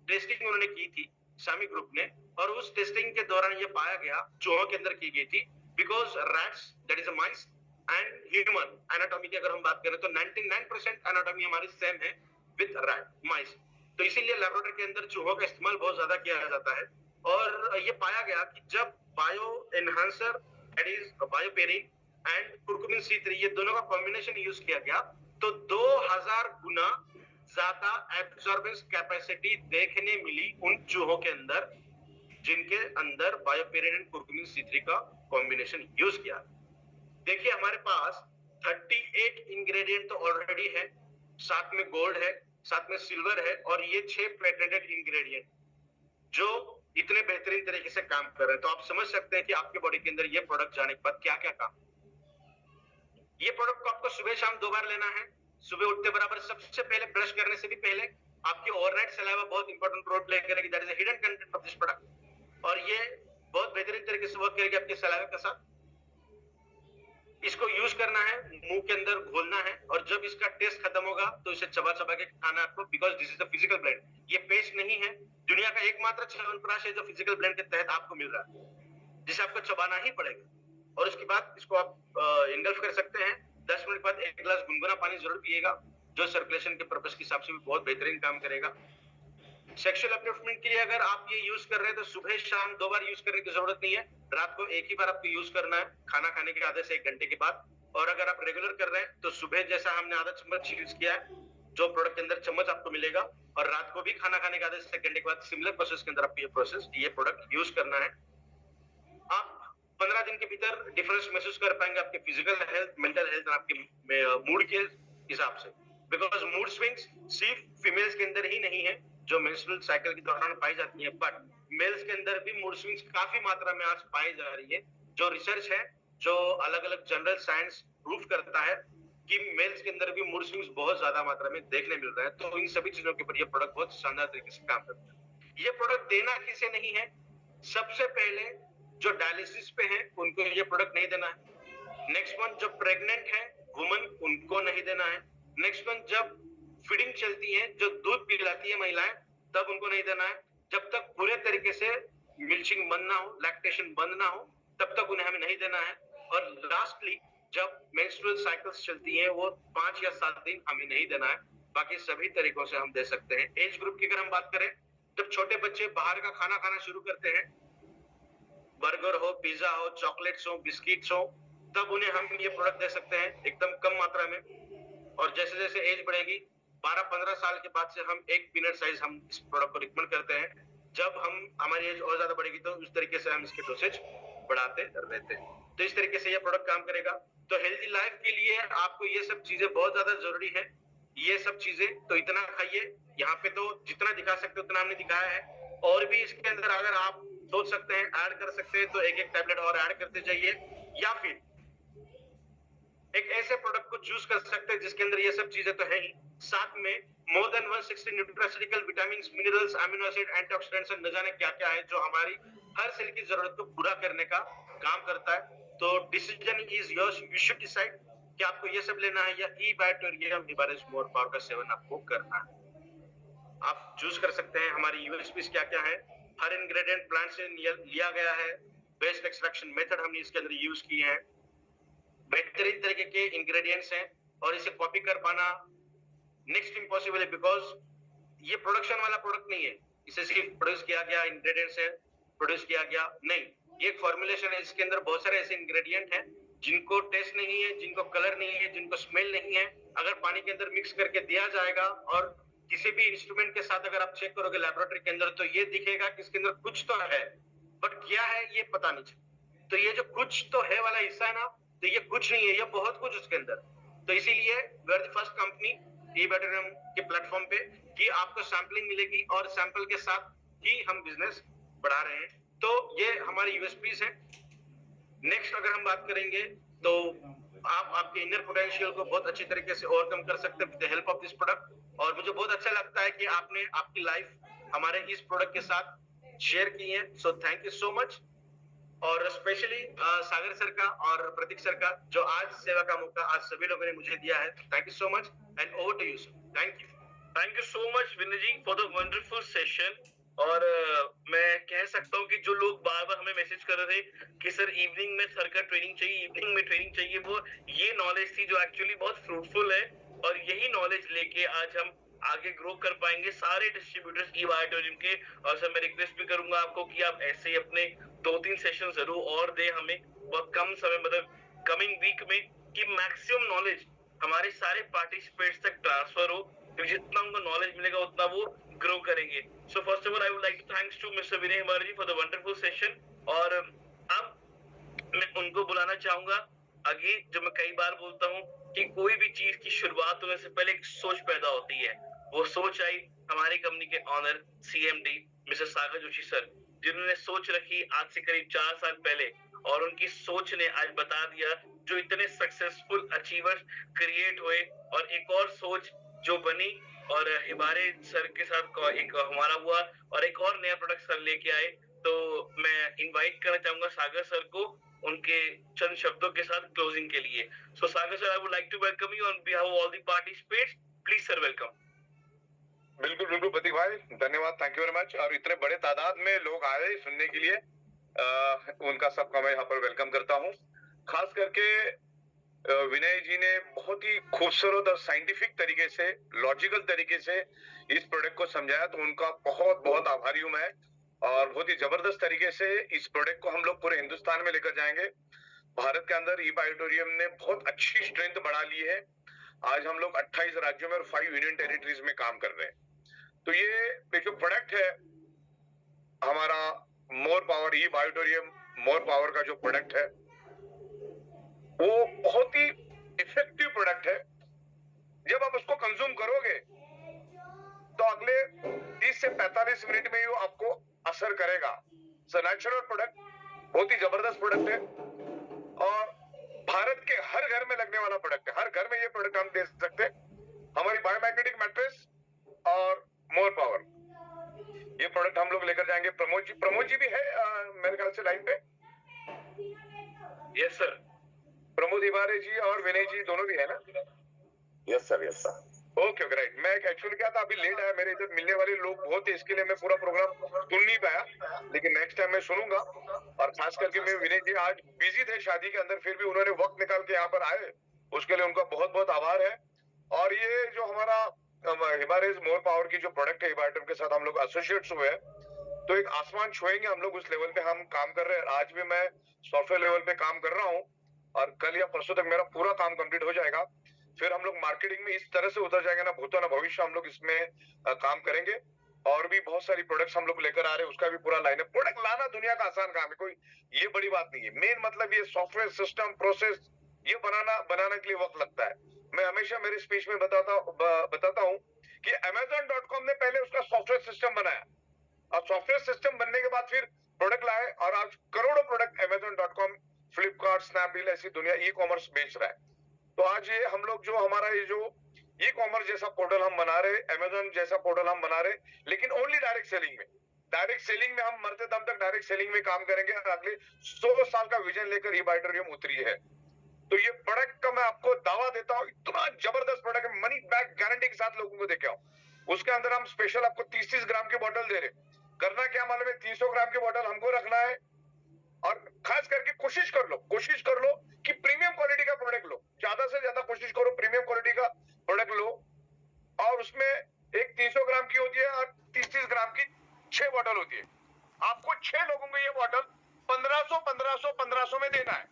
टेस्टिंग उन्होंने की थी सामी ग्रुप ने, और उस टेस्टिंग के दौरान ये पाया गया, चूहों के अंदर की गई थी, because rats that is a mice and human anatomy की अगर हम बात करें तो 99% एनाटॉमी हमारी सेम है विद रैट माइस, तो इसीलिए लेबोरेटरी के अंदर चूहों का इस्तेमाल बहुत ज्यादा किया जाता है। और ये पाया गया कि जब bio enhancer that is BioPerine and curcumin C3 ये दोनों का कॉम्बिनेशन यूज किया गया तो 2000 गुना ज्यादा एब्सॉर्बेंस कैपेसिटी देखने मिली उन चूहों के अंदर जिनके अंदर बायोपेरिन एंड कुरकुमिन C3 का कॉम्बिनेशन यूज किया। देखिए हमारे पास 38 इंग्रेडिएंट तो ऑलरेडी है, साथ में गोल्ड है, साथ में सिल्वर है, और ये 6 पेटेंटेड इंग्रेडिएंट जो इतने बेहतरीन तरीके से काम कर रहे हैं। तो आप समझ सकते हैं कि आपके बॉडी के अंदर ये प्रोडक्ट जाने के बाद क्या क्या काम। ये प्रोडक्ट को आपको सुबह शाम 2 बार लेना है। सुबह उठते बराबर सबसे पहले ब्रश करने से भी पहले आपकी ओवरनाइट सलाइवा बहुत इंपॉर्टेंट रोल प्ले करेगी, that is the hidden content of this product, और ये बहुत बेहतरीन तरीके से वर्क करेगी आपके सलाइवा के साथ। इसको यूज करना है, मुंह के अंदर घोलना है, और जब इसका टेस्ट खत्म होगा तो इसे चबा चबा के खाना आपको, because this is the physical blend. ये पेस्ट नहीं है, दुनिया का एकमात्र च्यवनप्राश है जो फिजिकल ब्लेंड के तहत आपको मिल रहा है, जिसे आपको चबाना ही पड़ेगा। और उसके बाद इसको आप इंगल्फ कर सकते हैं। 10 मिनट बाद 1 गिलास गुनगुना पानी जरूर पिएगा, जो सर्कुलेशन के पर्पस के हिसाब से भी बहुत बेहतरीन काम करेगा। सेक्सुअल अपलिफ्टमेंट के लिए अगर आप ये यूज कर रहे हैं तो सुबह शाम 2 बार यूज करने की जरूरत नहीं है, रात को एक ही बार आपको यूज करना है, खाना खाने के आधे से 1 घंटे के बाद। और अगर आप रेगुलर कर रहे हैं तो सुबह जैसा हमने आधा चम्मच यूज किया है, जो प्रोडक्ट के अंदर चम्मच आपको मिलेगा, और रात को भी खाना खाने के आधे से 1 घंटे के बाद सिमिलर प्रोसेस के अंदर आपको ये प्रोडक्ट यूज करना है। आप 15 दिन के भीतर डिफरेंस महसूस कर पाएंगे आपके फिजिकल हेल्थ, मेंटल हेल्थ और आपके मूड के हिसाब से, बिकॉज मूड स्विंग्स सिर्फ फीमेल्स के अंदर ही नहीं है जो मेंस्ट्रुअल साइकिल के दौरान पाई जाती है, बट मेल्स के अंदर भी मूड स्विंग्स काफी मात्रा में आज पाई जा रही है। जो रिसर्च है, जो अलग अलग जनरल साइंस प्रूव करता है कि मेल्स के अंदर भी मूड स्विंग्स बहुत ज्यादा मात्रा में देखने मिल रहा है। तो इन सभी चीजों के ऊपर ये प्रोडक्ट बहुत शानदार तरीके से काम करता है। ये प्रोडक्ट देना किसे नहीं है, सबसे पहले जो डायलिसिस पे है उनको ये प्रोडक्ट नहीं देना है। नेक्स्ट वन जो प्रेग्नेंट है वुमन, उनको नहीं देना है। नेक्स्ट वन जब फीडिंग चलती है, जो दूध पिलाती है महिलाएं, तब उनको नहीं देना है। जब तक पूरे तरीके से मिल्चिंग बंद ना हो, लैक्टेशन बंद ना हो, तब तक उन्हें हमें नहीं देना है। और लास्टली जब मेंस्ट्रुअल साइकिल्स चलती है वो 5 या 7 दिन हमें नहीं देना है। बाकी सभी तरीकों से हम दे सकते हैं। एज ग्रुप की अगर हम बात करें, जब छोटे बच्चे बाहर का खाना खाना शुरू करते हैं, बर्गर हो, पिज्जा हो, चॉकलेट्स हो, बिस्किट्स हो, तब उन्हें हम ये प्रोडक्ट दे सकते हैं एकदम कम मात्रा में। और जैसे जैसे एज बढ़ेगी, 12-15 साल के बाद से हम एक पीनट साइज हम इस प्रोडक्ट को रिकमेंड करते हैं। जब हम हमारी एज और ज्यादा बढ़ेगी तो उस तरीके से हम इसके डोसेज बढ़ाते रहते हैं। तो इस तरीके से ये प्रोडक्ट काम करेगा। तो हेल्दी लाइफ के लिए आपको ये सब चीजें बहुत ज्यादा जरूरी है। ये सब चीजें तो इतना खाइए, यहाँ पे तो जितना दिखा सकते उतना हमने दिखाया है। और भी इसके अंदर अगर आप सोच सकते हैं, ऐड कर सकते हैं, तो एक एक टैबलेट और ऐड करते जाइए, या फिर एक ऐसे प्रोडक्ट को चूज कर सकते हैं जिसके अंदर ये सब चीजें तो है ही, साथ में more than 160 nutraceutical, vitamins, minerals, amino acid, antioxidants न जाने क्या क्या है जो हमारी हर सेल की जरूरत को पूरा करने का काम करता है। तो decision is yours, you should decide कि आपको ये सब लेना है या ई बायोटोरियम हिबारिस मोर पावर का सेवन आपको करना है। आप चूज कर सकते हैं। हमारी यूएसपीज क्या क्या है, हर इंग्रेडिएंट प्लांट से लिया गया है, बेस्ट एक्सट्रैक्शन मेथड हमने इसके अंदर यूज किए हैं, बेहतरीन तरीके के इंग्रेडिएंट्स हैं, और इसे कॉपी कर पाना नेक्स्ट इम्पॉसिबल है, बिकॉज ये प्रोडक्शन वाला प्रोडक्ट नहीं है। इसे सिर्फ प्रोड्यूस किया गया इंग्रेडिएंट्स है, प्रोड्यूस किया गया नहीं, ये एक फॉर्मुलेशन है। इसके अंदर बहुत सारे ऐसे इंग्रेडिएंट हैं जिनको टेस्ट नहीं है, जिनको कलर नहीं है, जिनको स्मेल नहीं है। अगर पानी के अंदर मिक्स करके दिया जाएगा और किसी भी इंस्ट्रूमेंट के साथ अगर आप चेक करोगे लेबोरेटरी के अंदर, तो ये दिखेगा कि इसके अंदर कुछ तो है, बट क्या है ये पता नहीं चलता। तो ये जो कुछ तो है वाला हिस्सा है ना, तो ये कुछ नहीं है, ये बहुत कुछ उसके अंदर। तो इसीलिए we are the first company ई बैटरियम के प्लेटफॉर्म पे कि आपको सैंपलिंग मिलेगी और सैंपल के साथ ही हम बिजनेस बढ़ा रहे हैं। तो ये हमारी यूएसपीज है। नेक्स्ट अगर हम बात करेंगे तो आप आपके इनर पोटेंशियल को बहुत अच्छी तरीके से ओवरकम कर सकते हैं with the help of this product. और मुझे बहुत अच्छा लगता है कि आपने आपकी लाइफ हमारे इस प्रोडक्ट के साथ शेयर की है। So thank you so much. और स्पेशली सागर सर का और प्रतीक सर का, जो आज सेवा का मौका आज सभी लोगों ने मुझे दिया है। Thank you so much and over to you sir. Thank you so much Vinay ji for the wonderful session. और मैं कह सकता हूँ कि जो लोग बार बार हमें मैसेज कर रहे थे कि सर इवनिंग में सर का ट्रेनिंग चाहिए, इवनिंग में ट्रेनिंग चाहिए, वो ये नॉलेज थी जो एक्चुअली बहुत फ्रूटफुल है। और यही नॉलेज लेके आज हम आगे ग्रो कर पाएंगे सारे डिस्ट्रीब्यूटर्स ई बायोटोरियम के। और सर मैं रिक्वेस्ट भी करूंगा आपको कि आप ऐसे ही अपने 2-3 सेशन जरूर और दे हमें बहुत कम समय, मतलब कमिंग वीक में, कि मैक्सिमम नॉलेज हमारे सारे पार्टिसिपेंट्स तक ट्रांसफर हो, क्योंकि जितना उनको नॉलेज मिलेगा उतना वो ग्रो करेंगे। So first of all I would like to thanks to mister Vinay Hibari ji for the wonderful session. और अब मैं उनको बुलाना चाहूंगा आगे। जो मैं कई बार बोलता हूँ कि कोई भी चीज की शुरुआत होने से पहले एक सोच पैदा होती है। वो सोच आई हमारी कंपनी के ऑनर सीएमडी मिस्टर सागर जोशी सर, जिन्होंने सोच रखी आज से करीब 4 साल पहले, और उनकी सोच ने आज बता दिया जो इतने सक्सेसफुल अचीवर्स क्रिएट हुए। और एक और सोच जो बनी और हिबारे सर के साथ एक हमारा हुआ, और एक और नया प्रोडक्ट सर लेके आए। तो मैं इनवाइट करना चाहूंगा सागर सर को उनके चंद शब्दों के साथ क्लोजिंग के लिए। So Sagar sir, I would like to welcome you on behalf of all the participants. Please sir, welcome. बिल्कुल बिल्कुल प्रतीक भाई, धन्यवाद, थैंक यू वेरी मच। और इतने बड़े तादाद में लोग आए सुनने के लिए, उनका सबका मैं यहाँ पर वेलकम करता हूँ। खास करके विनय जी ने बहुत ही खूबसूरत और साइंटिफिक तरीके से, लॉजिकल तरीके से इस प्रोडक्ट को समझाया, तो उनका बहुत बहुत आभारी हूं मैं। और बहुत ही जबरदस्त तरीके से इस प्रोडक्ट को हम लोग पूरे हिंदुस्तान में लेकर जाएंगे। भारत के अंदर ई बायोटोरियम ने बहुत अच्छी स्ट्रेंथ बढ़ा ली है। आज हम लोग 28 राज्यों में और 5 यूनियन टेरिटरीज में काम कर रहे हैं। तो ये जो प्रोडक्ट है हमारा मोर पावर ई बायोटोरियम मोर पावर का जो प्रोडक्ट है वो बहुत ही इफेक्टिव प्रोडक्ट है। जब आप उसको कंज्यूम करोगे तो अगले 30 से 45 मिनट में ही वो आपको असर करेगा। नेचुरल प्रोडक्ट, बहुत ही जबरदस्त प्रोडक्ट है और भारत के हर घर में लगने वाला प्रोडक्ट है। हर घर में ये प्रोडक्ट हम दे सकते हैं। हमारी बायोमैग्नेटिक मैट्रेस और मोर पावर, ये प्रोडक्ट हम लोग लेकर जाएंगे। प्रमोद जी भी है मेरे ख्याल से लाइन पे। Yes sir. प्रमोद हिबारे जी और विनय जी दोनों भी है ना? Yes sir, yes sir. Okay okay right. मैं एक्चुअली क्या था, अभी लेट आया, मेरे इधर मिलने वाले लोग बहुत थे, इसके लिए मैं पूरा प्रोग्राम सुन नहीं पाया, लेकिन नेक्स्ट टाइम मैं सुनूंगा। और खास करके मैं विनय जी आज बिजी थे शादी के अंदर, फिर भी उन्होंने वक्त निकाल के यहाँ पर आए, उसके लिए उनका बहुत बहुत आभार है। और ये जो हमारा हिबारेज मोर पावर की जो प्रोडक्ट है, हिबारटम के साथ हम लोग एसोसिएट्स हुए हैं, तो एक आसमान छुएंगे हम लोग, उस लेवल पे हम काम कर रहे हैं। आज भी मैं सॉफ्टवेयर लेवल पे काम कर रहा हूँ और कल या परसों तक मेरा पूरा काम कंप्लीट हो जाएगा। फिर हम लोग मार्केटिंग में इस तरह से उतर जाएंगे ना, भूतो ना भविष्य हम लोग इसमें काम करेंगे। और भी बहुत सारी प्रोडक्ट्स हम लोग लेकर आ रहे हैं, उसका भी पूरा लाइन है। प्रोडक्ट लाना दुनिया का आसान काम है, कोई ये बड़ी बात नहीं है। मेन मतलब ये सॉफ्टवेयर सिस्टम प्रोसेस ये बनाने के लिए वक्त लगता है। मैं हमेशा मेरे स्पीच में बताता हूँ कि Amazon.com ने पहले उसका सॉफ्टवेयर सिस्टम बनाया, और सॉफ्टवेयर सिस्टम बनने के बाद फिर प्रोडक्ट लाए, और आज करोड़ों प्रोडक्ट Amazon.com, फ्लिपकार्ट, स्नैपडील ऐसी दुनिया ई कॉमर्स बेच रहा है। तो आज ये हम लोग जो हमारा ये जो ई कॉमर्स जैसा पोर्टल हम बना रहे, Amazon जैसा पोर्टल हम बना रहे, लेकिन ओनली डायरेक्ट सेलिंग में। डायरेक्ट सेलिंग में हम मरते दम तक डायरेक्ट सेलिंग में काम करेंगे, और अगले 100 साल का विजन लेकर ये बाइटोरियम उतरी है। तो ये प्रोडक्ट का मैं आपको दावा देता हूँ, इतना जबरदस्त प्रोडक्ट है, मनी बैक गारंटी के साथ लोगों को देके आओ। उसके अंदर हम स्पेशल आपको 30-30 ग्राम की बोतल दे रहे। करना क्या मालूम है, 300 ग्राम की बोतल हमको रखना है, और खास करके कोशिश कर लो कि प्रीमियम क्वालिटी का प्रोडक्ट लो, ज्यादा से ज्यादा कोशिश करो प्रीमियम क्वालिटी का प्रोडक्ट लो। और उसमें एक 300 ग्राम की होती है और 30-30 ग्राम की 6 बोतल होती है। आपको 6 लोगों को ये बोतल 1500 में देना है,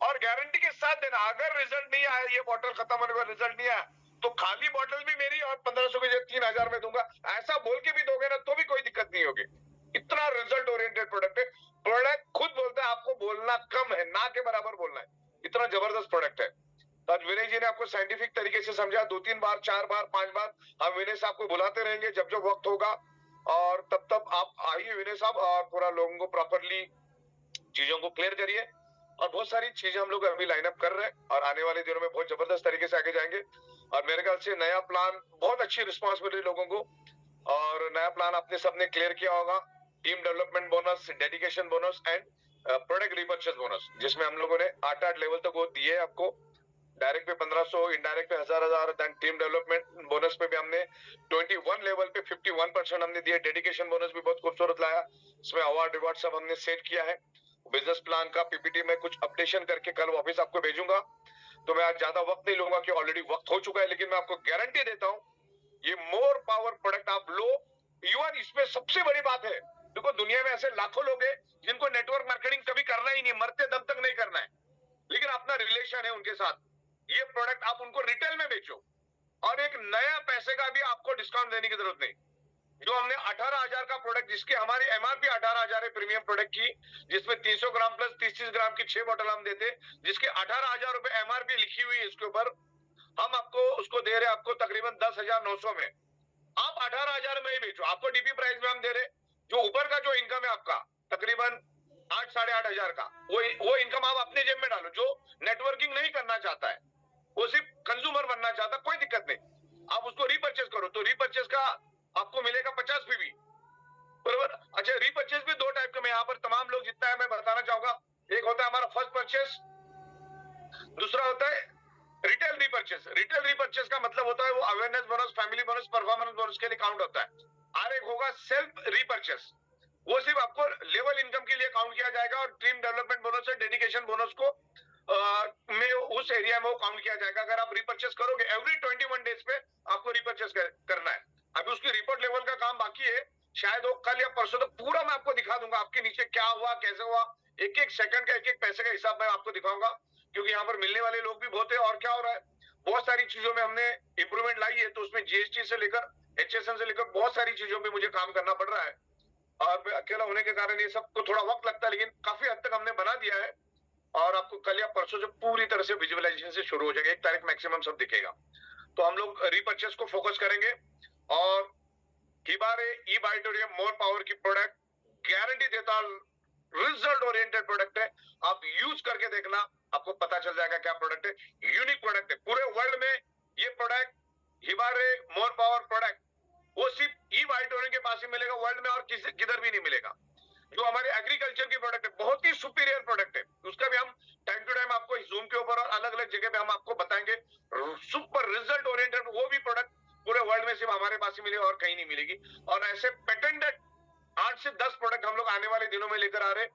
और गारंटी के साथ देना। अगर रिजल्ट नहीं आया, ये बोतल खत्म होने का रिजल्ट नहीं आया, तो खाली बोतल भी मेरी, और 1500 के 3000 में दूंगा। ऐसा बोल के भी दोगे ना तो भी कोई दिक्कत नहीं होगी। इतना रिजल्ट ओरिएंटेड प्रोडक्ट है। प्रोडक्ट खुद बोलता है, आपको बोलना कम है, ना के बराबर बोलना है, इतना जबरदस्त प्रोडक्ट है। तो आज विनय जी ने आपको साइंटिफिक तरीके से समझा, 2-3 बार, 4 बार, 5 बार हम विनय साहब को बुलाते रहेंगे जब जब वक्त होगा। और तब आप आइए विनय साहब, और पूरा लोगों को प्रॉपरली चीजों को क्लियर करिए। और बहुत सारी चीजें हम लोग अभी लाइन अप कर रहे हैं, और आने वाले दिनों में बहुत जबरदस्त तरीके से आगे जाएंगे। और मेरे ख्याल से नया प्लान, बहुत अच्छी रिस्पॉन्स मिल रही लोगों को, और नया प्लान आपने सबने क्लियर किया होगा। Team development bonus, dedication bonus and product repurchase bonus, जिसमें हम लोगों ने 8 लेवल तक वो दिए आपको। डायरेक्ट पे 1500, इनडायरेक्ट पे 1000, देन टीम डेवलपमेंट बोनस पे भी हमने 21 लेवल पे 51% हमने दिए। डेडिकेशन बोनस भी बहुत खूबसूरत लाया, इसमें अवार्ड रिवार्ड सब हमने सेट किया है। बिजनेस प्लान का पीपीटी में कुछ अपडेशन करके कल वापस आपको भेजूंगा। तो मैं आज ज्यादा वक्त नहीं लूंगा कि ऑलरेडी वक्त हो चुका है, लेकिन मैं आपको गारंटी देता हूं, ये मोर पावर प्रोडक्ट आप लो। युवा, इसमें सबसे बड़ी बात है, देखो दुनिया में ऐसे लाखों लोग हैं जिनको नेटवर्क मार्केटिंग कभी करना ही नहीं, मरते दम तक नहीं करना है, लेकिन अपना रिलेशन है उनके साथ। ये प्रोडक्ट आप उनको रिटेल में बेचो, और एक नया पैसे का भी आपको डिस्काउंट देने की जरूरत नहीं। जो हमने 18,000 का प्रोडक्ट, जिसकी हमारी एमआरपी 18,000 है प्रीमियम प्रोडक्ट की, जिसमें 300 ग्राम प्लस 30-30 ग्राम की 6 बोतल हम देते, जिसकी 18,000 रुपए एमआरपी लिखी हुई है इसके ऊपर, हम आपको उसको दे रहे आपको तकरीबन 10,900 में। आप 18,000 में ही बेचो, आपको डीपी प्राइस में हम दे रहे। जो ऊपर का जो इनकम है आपका तकरीबन 8-8,500 का, वो इनकम आप अपने जेब में डालो। जो नेटवर्किंग नहीं करना चाहता है, वो सिर्फ कंज्यूमर बनना चाहता, कोई दिक्कत नहीं, आप उसको रीपर्चेस करो, तो रीपर्चेस का आपको मिलेगा 50 पीवी, बराबर। अच्छा, रीपर्चेस भी 2 टाइप का मैं यहाँ पर तमाम लोग जितना है मैं बताना चाहूंगा। एक होता है हमारा फर्स्ट परचेस, दूसरा होता है रिटेल रीपर्चेस। रिटेल रीपर्चेस का मतलब होता है वो awareness bonus, family bonus, performance bonus के लिए काउंट होता है। और एक होगा सेल्फ रीपर्चेस, वो सिर्फ आपको लेवल इनकम के लिए काउंट किया जाएगा, और टीम डेवलपमेंट बोनस और डेडिकेशन बोनस को में उस एरिया में वो काउंट किया जाएगा। अगर आप रीपर्चेस करोगे एवरी 21 डेज पे आपको रीपर्चेस करना है। अभी उसकी रिपोर्ट लेवल का काम बाकी है, शायद वो कल या परसों तक पूरा मैं आपको दिखा दूंगा, आपके नीचे क्या हुआ, कैसे हुआ, एक एक सेकंड का, एक एक पैसे का हिसाब मैं आपको दिखाऊंगा, क्योंकि यहाँ पर मिलने वाले लोग भी बहुत है। और क्या हो रहा है, बहुत सारी चीजों में हमने इंप्रूवमेंट लाई है, तो उसमें जीएसटी से लेकर HSN से लेकर बहुत सारी चीजों में मुझे काम करना पड़ रहा है, और अकेला होने के कारण ये सबको थोड़ा वक्त लगता है, लेकिन काफी हद तक हमने बना दिया है। और आपको कल या परसों से पूरी तरह से विजुअलाइजेशन से शुरू हो जाएगा, 1 तारीख मैक्सिमम सब दिखेगा। तो हम लोग रीपर्चेस को फोकस करेंगे, और हिबारे ई बाइटोरियम मोर पावर की प्रोडक्ट गारंटी देता, रिजल्ट ओरिएंटेड प्रोडक्ट है। आप यूज करके देखना, आपको पता चल जाएगा क्या प्रोडक्ट है। यूनिक प्रोडक्ट है, पूरे वर्ल्ड में ये product Hibare more power product वो सिर्फ ई बाइटोरियम के पास ही मिलेगा, वर्ल्ड में और किधर भी नहीं मिलेगा। जो हमारे एग्रीकल्चर की प्रोडक्ट है, बहुत ही सुपीरियर प्रोडक्ट है, उसका भी हम जगह पे हम आपको बताएंगे सुपर रिजल्ट ओरिएंटेड, वो भी प्रोडक्ट पूरे वर्ल्ड में सिर्फ हमारे पास ही मिले और कहीं नहीं मिलेगी। और ऐसे पेटेंटेड 8 से 10 प्रोडक्ट हम लोग आने वाले दिनों में लेकर आ रहे हैं,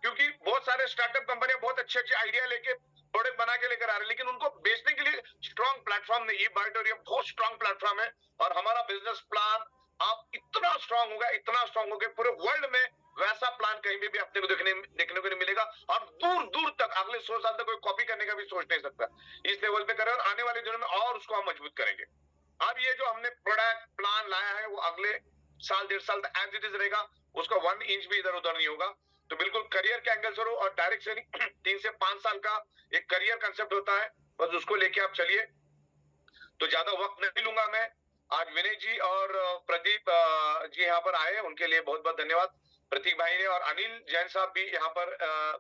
क्योंकि बहुत सारे स्टार्टअप कंपनियां बहुत अच्छे अच्छे आइडिया लेके प्रोडक्ट बना के लेकर आ रहे हैं, लेकिन उनको बेचने के लिए स्ट्रॉन्ग प्लेटफॉर्म नहीं। ये बायोटेरियम बहुत स्ट्रॉन्ग प्लेटफॉर्म है और हमारा बिजनेस प्लान आप इतना स्ट्रॉन्ग होगा पूरे वर्ल्ड में वैसा प्लान कहीं भी आपने को देखने को नहीं मिलेगा, और दूर दूर तक अगले 100 साल तक कोई कॉपी करने का भी सोच नहीं सकता। इस लेवल पे करें और आने वाले दिनों में और उसको हम मजबूत करेंगे। अब ये जो हमने प्रोडक्ट प्लान लाया है वो अगले साल 1.5 साल तक एज इट इज रहेगा, उसका 1 इंच भी इधर उधर नहीं होगा। तो बिल्कुल करियर के एंगल से हो और डायरेक्ट सेलिंग 3 से 5 साल का एक करियर कंसेप्ट होता है, बस उसको लेके आप चलिए। तो ज्यादा वक्त नहीं लूंगा मैं। आज विनय जी और प्रदीप जी यहाँ पर आए, उनके लिए बहुत बहुत धन्यवाद। प्रतीक भाई ने और अनिल जैन साहब भी यहाँ पर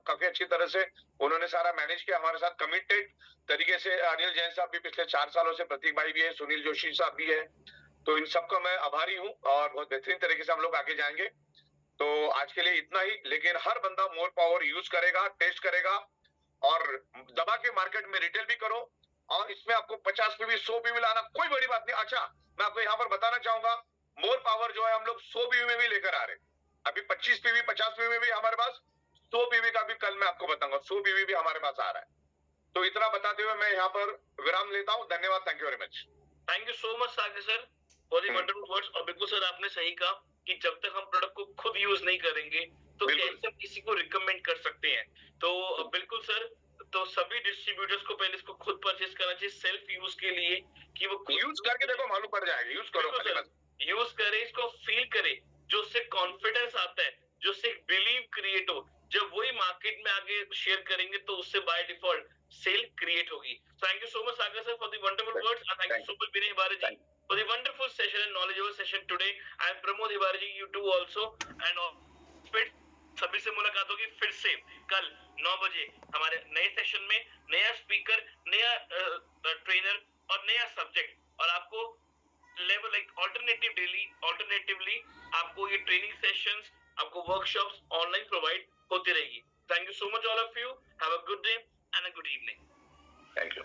काफी अच्छी तरह से उन्होंने सारा मैनेज किया हमारे साथ, कमिटेड तरीके से। अनिल जैन साहब भी पिछले 4 सालों से, प्रतीक भाई भी है, सुनील जोशी साहब भी है, तो इन सबका मैं आभारी हूँ और बहुत बेहतरीन तरीके से हम लोग आगे जाएंगे। तो आज के लिए इतना ही, लेकिन हर बंदा मोर पावर यूज करेगा, टेस्ट करेगा और दबा के मार्केट में रिटेल भी करो। और इसमें आपको 50 पीवी 100 पीवी लाना कोई बड़ी बात नहीं। अच्छा, मैं आपको यहाँ पर बताना चाहूंगा, मोर पावर जो है हम लोग 100 पीवी में भी लेकर आ रहे हैं। अभी 25 पीवी 50 पीवी में भी हमारे पास, 100 पीवी का भी कल मैं आपको बताऊंगा, 100 पीवी भी हमारे पास आ रहा है। तो इतना बताते हुए मैं यहाँ पर विराम लेता हूँ। धन्यवाद, thank you very much. Thank you so much Sagar sir for the wonderful words. और बिल्कुल सर आपने सही कहा कि जब तक हम प्रोडक्ट को खुद यूज नहीं करेंगे तो कैसे हम किसी को रिकमेंड कर सकते हैं। तो बिल्कुल सर, तो सभी डिस्ट्रीब्यूटर्स को पहले इसको खुद परचेज करना चाहिए सेल्फ यूज के लिए, कि वो यूज करके देखो, मालूम पड़ जाएगा। यूज करो, यूज करे, इसको फील करे, जो उससे कॉन्फिडेंस आता है, जो उससे बिलीव क्रिएट हो, जब वही मार्केट में आगे शेयर करेंगे तो उससे बाय डिफॉल्ट सेल क्रिएट होगी। Thank you so much Sagar sir for the wonderful words and thank you so much Vinay Hibari ji for the wonderful session and knowledgeable session today. I am Pramod Hiwari ji, you too also, and फिर सभी से मुलाकात होगी फिर से कल 9 बजे हमारे नए सेशन में, नया स्पीकर, नया ट्रेनर और नया सब्जेक्ट, और आपको लेवल लाइक ऑल्टरनेटिवली आपको ये ट्रेनिंग सेशंस, आपको वर्कशॉप्स ऑनलाइन प्रोवाइड होती रहेगी। Thank you so much all of you, have a good day and a good evening. Thank you.